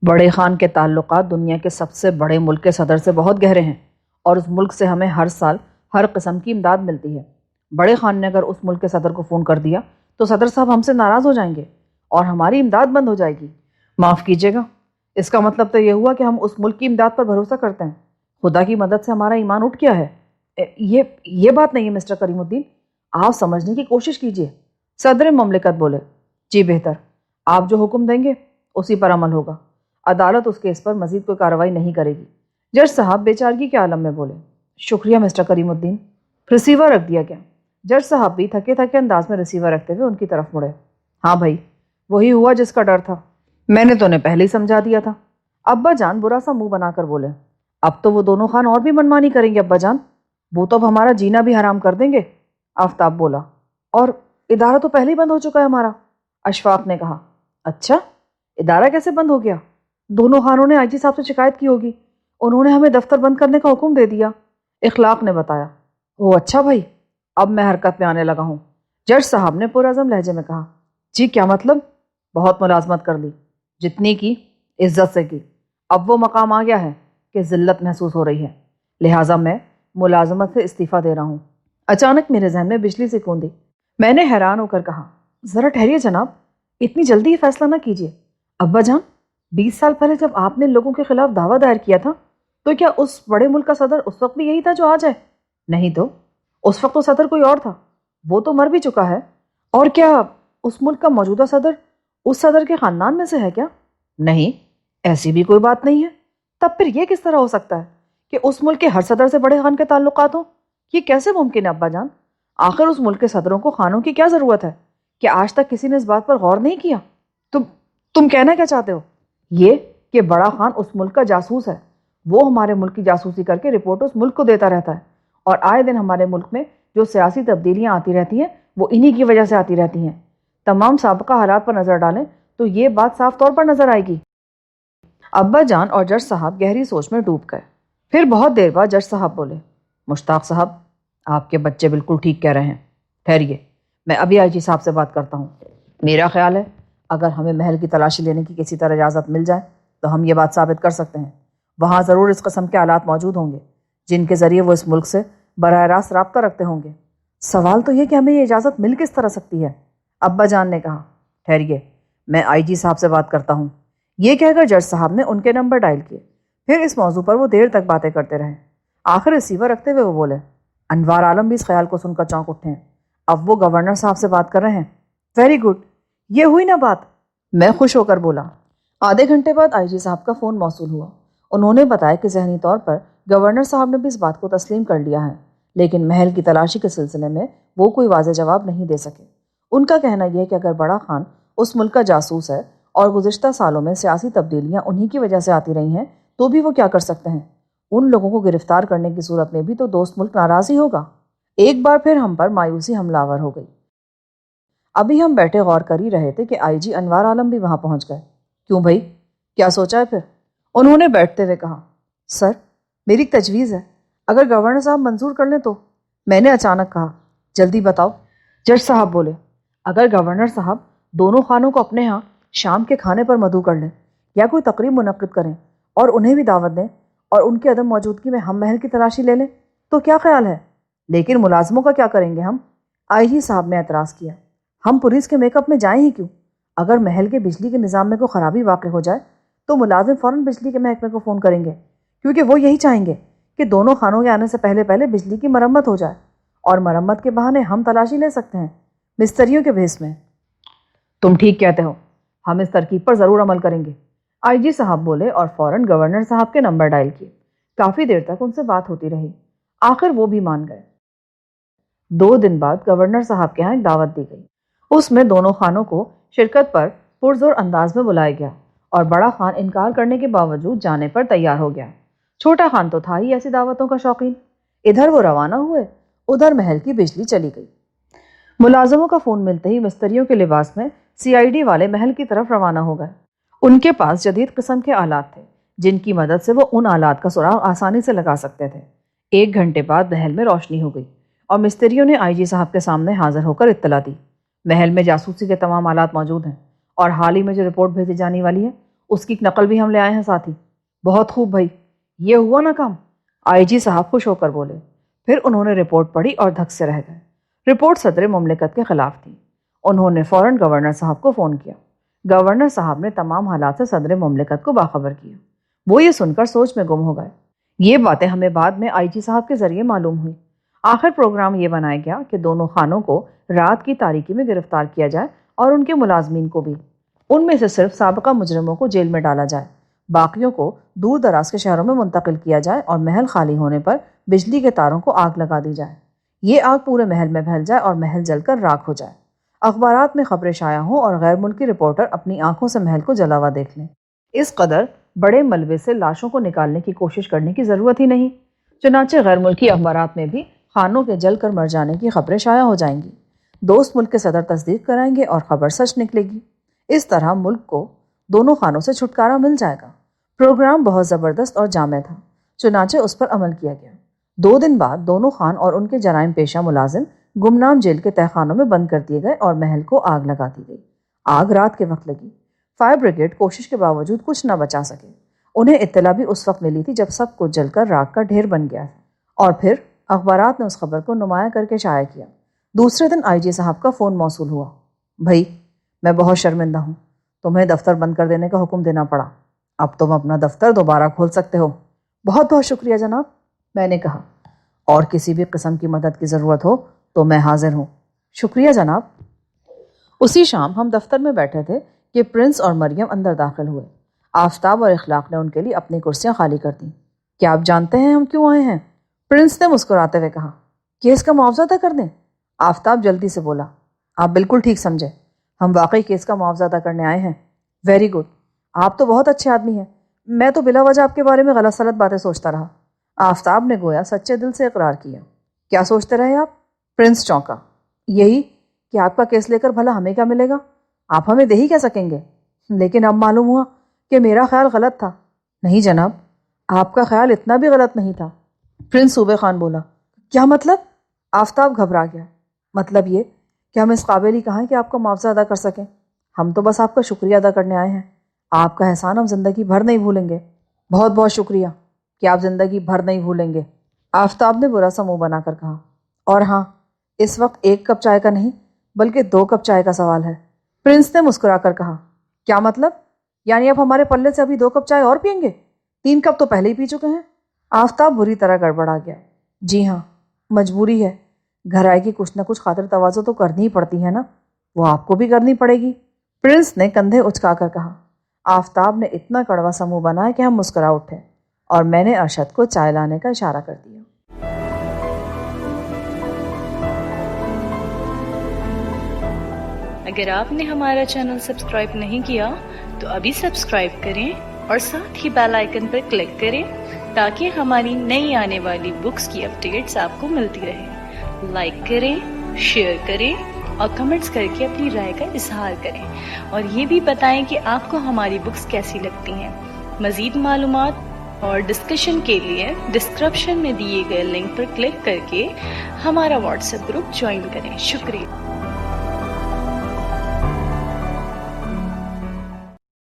بڑے خان کے تعلقات دنیا کے سب سے بڑے ملک کے صدر سے بہت گہرے ہیں، اور اس ملک سے ہمیں ہر سال ہر قسم کی امداد ملتی ہے۔ بڑے خان نے اگر اس ملک کے صدر کو فون کر دیا تو صدر صاحب ہم سے ناراض ہو جائیں گے اور ہماری امداد بند ہو جائے گی۔ معاف کیجیے گا، اس کا مطلب تو یہ ہوا کہ ہم اس ملک کی امداد پر بھروسہ کرتے ہیں۔ خدا کی مدد سے ہمارا ایمان اٹھ گیا ہے۔ یہ بات نہیں ہے مسٹر کریم الدین، آپ سمجھنے کی کوشش کیجیے۔ صدر مملکت بولے، جی بہتر، آپ جو حکم دیں گے اسی پر عمل ہوگا۔ عدالت اس کیس پر مزید کوئی کارروائی نہیں کرے گی۔ جج صاحب بے چارگی کے عالم میں بولے، شکریہ مسٹر کریم الدین۔ ریسیور رکھ دیا گیا۔ جج صاحب بھی تھکے تھکے انداز میں ریسیور رکھتے ہوئے ان کی طرف مڑے۔ ہاں بھائی، وہی ہوا جس کا ڈر تھا، میں نے تو انہیں پہلے ہی سمجھا دیا تھا۔ ابا جان برا سا منہ بنا کر بولے، اب تو وہ دونوں خان اور بھی منمانی کریں گے ابا جان، وہ تو اب ہمارا جینا بھی حرام کر دیں گے۔ آفتاب بولا، اور ادارہ تو پہلے ہی بند ہو چکا ہے ہمارا۔ اشفاق نے کہا، اچھا، ادارہ کیسے بند ہو گیا؟ دونوں خانوں نے آئی جی صاحب سے شکایت کی ہوگی، انہوں نے ہمیں دفتر بند کرنے کا حکم دے دیا۔ اخلاق نے بتایا، او اچھا بھائی، اب میں حرکت میں آنے لگا ہوں۔ جج صاحب نے پرعزم لہجے میں کہا، جی کیا مطلب؟ بہت ملازمت کر لی، جتنی کی عزت سے کی، اب وہ مقام آ گیا ہے کہ ذلت محسوس ہو رہی ہے، لہٰذا میں ملازمت سے استعفیٰ دے رہا ہوں۔ اچانک میرے ذہن میں بجلی سے کوندی۔ میں نے حیران ہو کر کہا، ذرا ٹھہریے جناب، اتنی جلدی یہ فیصلہ نہ کیجیے۔ ابا جان، 20 سال پہلے جب آپ نے لوگوں کے خلاف دعویٰ دائر کیا تھا تو کیا اس بڑے ملک کا صدر اس وقت بھی یہی تھا جو آج ہے؟ نہیں تو، اس وقت تو صدر کوئی اور تھا، وہ تو مر بھی چکا ہے۔ اور کیا اس ملک کا موجودہ صدر اس صدر کے خاندان میں سے ہے کیا؟ نہیں، ایسی بھی کوئی بات نہیں ہے۔ تب پھر یہ کس طرح ہو سکتا ہے کہ اس ملک کے ہر صدر سے بڑے خان کے تعلقات ہوں؟ یہ کیسے ممکن ہے ابا جان؟ آخر اس ملک کے صدروں کو خانوں کی کیا ضرورت ہے؟ کہ آج تک کسی نے اس بات پر غور نہیں کیا؟ تم کہنا کیا چاہتے ہو؟ یہ کہ بڑا خان اس ملک کا جاسوس ہے، وہ ہمارے ملک کی جاسوسی کر کے رپورٹ اس ملک کو دیتا رہتا ہے، اور آئے دن ہمارے ملک میں جو سیاسی تبدیلیاں آتی رہتی ہیں وہ انہی کی وجہ سے آتی رہتی ہیں۔ تمام سابقہ حالات پر نظر ڈالیں تو یہ بات صاف طور پر نظر آئے گی۔ ابا جان اور جج صاحب گہری سوچ میں ڈوب گئے۔ پھر بہت دیر بعد جج صاحب بولے، مشتاق صاحب، آپ کے بچے بالکل ٹھیک کہہ رہے ہیں، ٹھہریے، میں ابھی آئی جی صاحب سے بات کرتا ہوں۔ میرا خیال ہے اگر ہمیں محل کی تلاشی لینے کی کسی طرح اجازت مل جائے تو ہم یہ بات ثابت کر سکتے ہیں وہاں ضرور اس قسم کے آلات موجود ہوں گے جن کے ذریعے وہ اس ملک سے براہ راست رابطہ رکھتے ہوں گے۔ سوال تو یہ کہ ہمیں یہ اجازت مل کس طرح سکتی ہے؟ ابا جان نے کہا، ٹھہریے، میں آئی جی صاحب سے بات کرتا ہوں۔ یہ کہہ کر جج صاحب نے ان کے نمبر ڈائل کیے۔ پھر اس موضوع پر وہ دیر تک باتیں کرتے رہے۔ آخر ریسیور رکھتے ہوئے وہ بولے، انوار عالم بھی اس خیال کو سن کر چونک اٹھے ہیں، اب وہ گورنر صاحب سے بات کر رہے ہیں۔ ویری گڈ، یہ ہوئی نا بات، میں خوش ہو کر بولا۔ آدھے گھنٹے بعد آئی جی صاحب کا فون موصول ہوا۔ انہوں نے بتایا کہ ذہنی طور پر گورنر صاحب نے بھی اس بات کو تسلیم کر لیا ہے، لیکن محل کی تلاشی کے سلسلے میں وہ کوئی واضح جواب نہیں دے سکے۔ ان کا کہنا یہ ہے کہ اگر بڑا خان اس ملک کا جاسوس ہے اور گزشتہ سالوں میں سیاسی تبدیلیاں انہی کی وجہ سے آتی رہی ہیں تو بھی وہ کیا کر سکتے ہیں؟ ان لوگوں کو گرفتار کرنے کی صورت میں بھی تو دوست ملک ناراض ہی ہوگا۔ ایک بار پھر ہم پر مایوسی حملہ آور ہو گئی۔ ابھی ہم بیٹھے غور کر ہی رہے تھے کہ آئی جی انوار عالم بھی وہاں پہنچ گئے۔ کیوں بھائی، کیا سوچا ہے پھر؟ انہوں نے بیٹھتے ہوئے کہا، سر، میری ایک تجویز ہے، اگر گورنر صاحب منظور کر لیں تو۔ میں نے اچانک کہا، جلدی بتاؤ۔ جج صاحب بولے، اگر گورنر صاحب دونوں خانوں کو اپنے ہاں شام کے کھانے پر مدعو کر لیں یا کوئی تقریب منعقد کریں اور انہیں بھی دعوت دیں اور ان کی عدم موجودگی میں ہم محل کی تلاشی لے لیں تو کیا خیال ہے؟ لیکن ملازموں کا کیا کریں گے ہم؟ آئی جی صاحب نے اعتراض کیا، ہم پولیس کے میک اپ میں جائیں ہی کیوں؟ اگر محل کے بجلی کے نظام میں کوئی خرابی واقع ہو جائے تو ملازم فوراً بجلی کے محکمے کو فون کریں گے، کیونکہ وہ یہی چاہیں گے کہ دونوں خانوں کے آنے سے پہلے پہلے بجلی کی مرمت ہو جائے، اور مرمت کے بہانے ہم تلاشی لے سکتے ہیں مستریوں کے بھیس میں۔ تم ٹھیک کہتے ہو، ہم اس ترکیب پر ضرور عمل کریں گے، آئی جی صاحب بولے اور فوراً گورنر صاحب کے نمبر ڈائل کیے۔ کافی دیر تک ان سے بات ہوتی رہی، آخر وہ بھی مان گئے۔ 2 دن بعد گورنر صاحب کے ہاں ایک دعوت دی گئی۔ اس میں دونوں خانوں کو شرکت پر پرزور انداز میں بلایا گیا اور بڑا خان انکار کرنے کے باوجود جانے پر تیار ہو گیا۔ چھوٹا خان تو تھا ہی ایسی دعوتوں کا شوقین۔ ادھر وہ روانہ ہوئے، ادھر محل کی بجلی چلی گئی۔ ملازموں کا فون ملتے ہی مستریوں کے لباس میں سی آئی ڈی والے محل کی طرف روانہ ہو گئے۔ ان کے پاس جدید قسم کے آلات تھے جن کی مدد سے وہ ان آلات کا سراغ آسانی سے لگا سکتے تھے۔ 1 گھنٹے بعد محل میں روشنی ہو گئی اور مستریوں نے آئی جی صاحب کے سامنے حاضر ہو کر اطلاع دی، محل میں جاسوسی کے تمام آلات موجود ہیں اور حال ہی میں جو رپورٹ بھیجی جانے والی ہے اس کی ایک نقل بھی ہم لے آئے ہیں ساتھ ہی۔ بہت خوب بھائی، یہ ہوا نا کام، آئی جی صاحب خوش ہو کر بولے۔ پھر انہوں نے رپورٹ پڑھی اور دھک سے رہ گئے۔ رپورٹ صدر مملکت کے خلاف تھی۔ انہوں نے فوراً گورنر صاحب کو فون کیا۔ گورنر صاحب نے تمام حالات سے صدر مملکت کو باخبر کیا۔ وہ یہ سن کر سوچ میں گم ہو گئے۔ یہ باتیں ہمیں بعد میں آئی جی صاحب کے ذریعے معلوم ہوئی۔ آخر پروگرام یہ بنایا گیا کہ دونوں خانوں کو رات کی تاریکی میں گرفتار کیا جائے اور ان کے ملازمین کو بھی۔ ان میں سے صرف سابقہ مجرموں کو جیل میں ڈالا جائے، باقیوں کو دور دراز کے شہروں میں منتقل کیا جائے اور محل خالی ہونے پر بجلی کے تاروں کو آگ لگا دی جائے۔ یہ آگ پورے محل میں پھیل جائے اور محل جل کر راکھ ہو جائے۔ اخبارات میں خبریں شائع ہوں اور غیر ملکی رپورٹر اپنی آنکھوں سے محل کو جلا ہوا دیکھ لیں۔ اس قدر بڑے ملبے سے لاشوں کو نکالنے کی کوشش کرنے کی ضرورت ہی نہیں۔ چنانچہ غیر ملکی اخبارات میں بھی خانوں کے جل کر مر جانے کی خبریں شائع ہو جائیں گی۔ دوست ملک کے صدر تصدیق کرائیں گے اور خبر سچ نکلے گی۔ اس طرح ملک کو دونوں خانوں سے چھٹکارا مل جائے گا۔ پروگرام بہت زبردست اور جامع تھا، چنانچہ اس پر عمل کیا گیا۔ 2 دن بعد دونوں خان اور ان کے جرائم پیشہ ملازم گمنام جیل کے تہخانوں میں بند کر دیے گئے اور محل کو آگ لگا دی گئی۔ آگ رات کے وقت لگی۔ فائر بریگیڈ کوشش کے باوجود کچھ نہ بچا سکے۔ انہیں اطلاع بھی اس وقت ملی تھی جب سب کچھ جل کر راکھ کا ڈھیر بن گیا تھا، اور پھر اخبارات نے اس خبر کو نمایاں کر کے شائع کیا۔ دوسرے دن آئی جی صاحب کا فون موصول ہوا۔ بھائی، میں بہت شرمندہ ہوں، تمہیں دفتر بند کر دینے کا حکم دینا پڑا۔ اب تم اپنا دفتر دوبارہ کھول سکتے ہو۔ بہت بہت شکریہ جناب، میں نے کہا، اور کسی بھی قسم کی مدد کی ضرورت ہو تو میں حاضر ہوں۔ شکریہ جناب۔ اسی شام ہم دفتر میں بیٹھے تھے کہ پرنس اور مریم اندر داخل ہوئے۔ آفتاب اور اخلاق نے ان کے لیے اپنی کرسیاں خالی کر دیں۔ کیا آپ جانتے ہیں ہم کیوں آئے ہیں؟ پرنس نے مسکراتے ہوئے کہا۔ کیس کا معاوضہ ادا کر دیں؟ آفتاب جلدی سے بولا۔ آپ بالکل ٹھیک سمجھے، ہم واقعی کیس کا معاوضہ ادا کرنے آئے ہیں۔ ویری گڈ، آپ تو بہت اچھے آدمی ہیں، میں تو بلا وجہ آپ کے بارے میں غلط سلط باتیں سوچتا رہا۔ آفتاب نے گویا سچے دل سے اقرار کیا۔ کیا سوچتے رہے آپ؟ پرنس چونکا۔ یہی کہ آپ کا کیس لے کر بھلا ہمیں کیا ملے گا، آپ ہمیں دے ہی کہہ سکیں گے۔ لیکن اب معلوم ہوا کہ میرا خیال غلط تھا۔ نہیں جناب، آپ کا خیال اتنا بھی غلط نہیں تھا۔ پرنس صوبے خان بولا۔ کیا مطلب؟ آفتاب گھبرا گیا۔ مطلب یہ کہ ہم اس قابل ہی کہاں کہ آپ کا معاوضہ ادا کر سکیں، ہم تو بس آپ کا شکریہ ادا کرنے آئے ہیں۔ آپ کا احسان ہم زندگی بھر نہیں بھولیں گے۔ بہت بہت شکریہ کہ آپ زندگی بھر نہیں بھولیں گے، آفتاب نے برا سا منہ بنا کر کہا۔ اور ہاں، اس وقت 1 کپ چائے کا نہیں بلکہ 2 کپ چائے کا سوال ہے۔ پرنس نے مسکرا کر کہا۔ کیا مطلب؟ یعنی آپ ہمارے پلے سے ابھی 2 کپ چائے اور پئیں گے؟ 3 کپ تو پہلے ہی پی چکے ہیں۔ آفتاب بری طرح گڑبڑا گیا۔ جی ہاں، مجبوری ہے، گھر آئے کی کچھ نہ کچھ خاطر تواضع تو کرنی ہی پڑتی ہے نا، وہ آپ کو بھی کرنی پڑے گی، پرنس نے کندھے اچکا کر کہا۔ آفتاب نے اتنا کڑوا سا منہ بنایا کہ ہم مسکرا اٹھے، اور میں نے ارشد کو چائے لانے کا اشارہ کر دیا۔ اگر آپ نے ہمارا چینل سبسکرائب نہیں کیا تو ابھی سبسکرائب کریں اور ساتھ ہی بیل آئیکن پر کلک کریں تاکہ ہماری نئی آنے والی بکس کی اپڈیٹس آپ کو ملتی رہیں۔ لائک کریں، شیئر کریں اور کمنٹس کر کے اپنی رائے کا اظہار کریں، اور یہ بھی بتائیں کہ آپ کو ہماری بکس کیسی لگتی ہیں۔ مزید معلومات اور ڈسکشن کے لیے ڈسکرپشن میں دیے گئے لنک پر کلک کر کے ہمارا واٹس ایپ گروپ جوائن کریں۔ شکریہ۔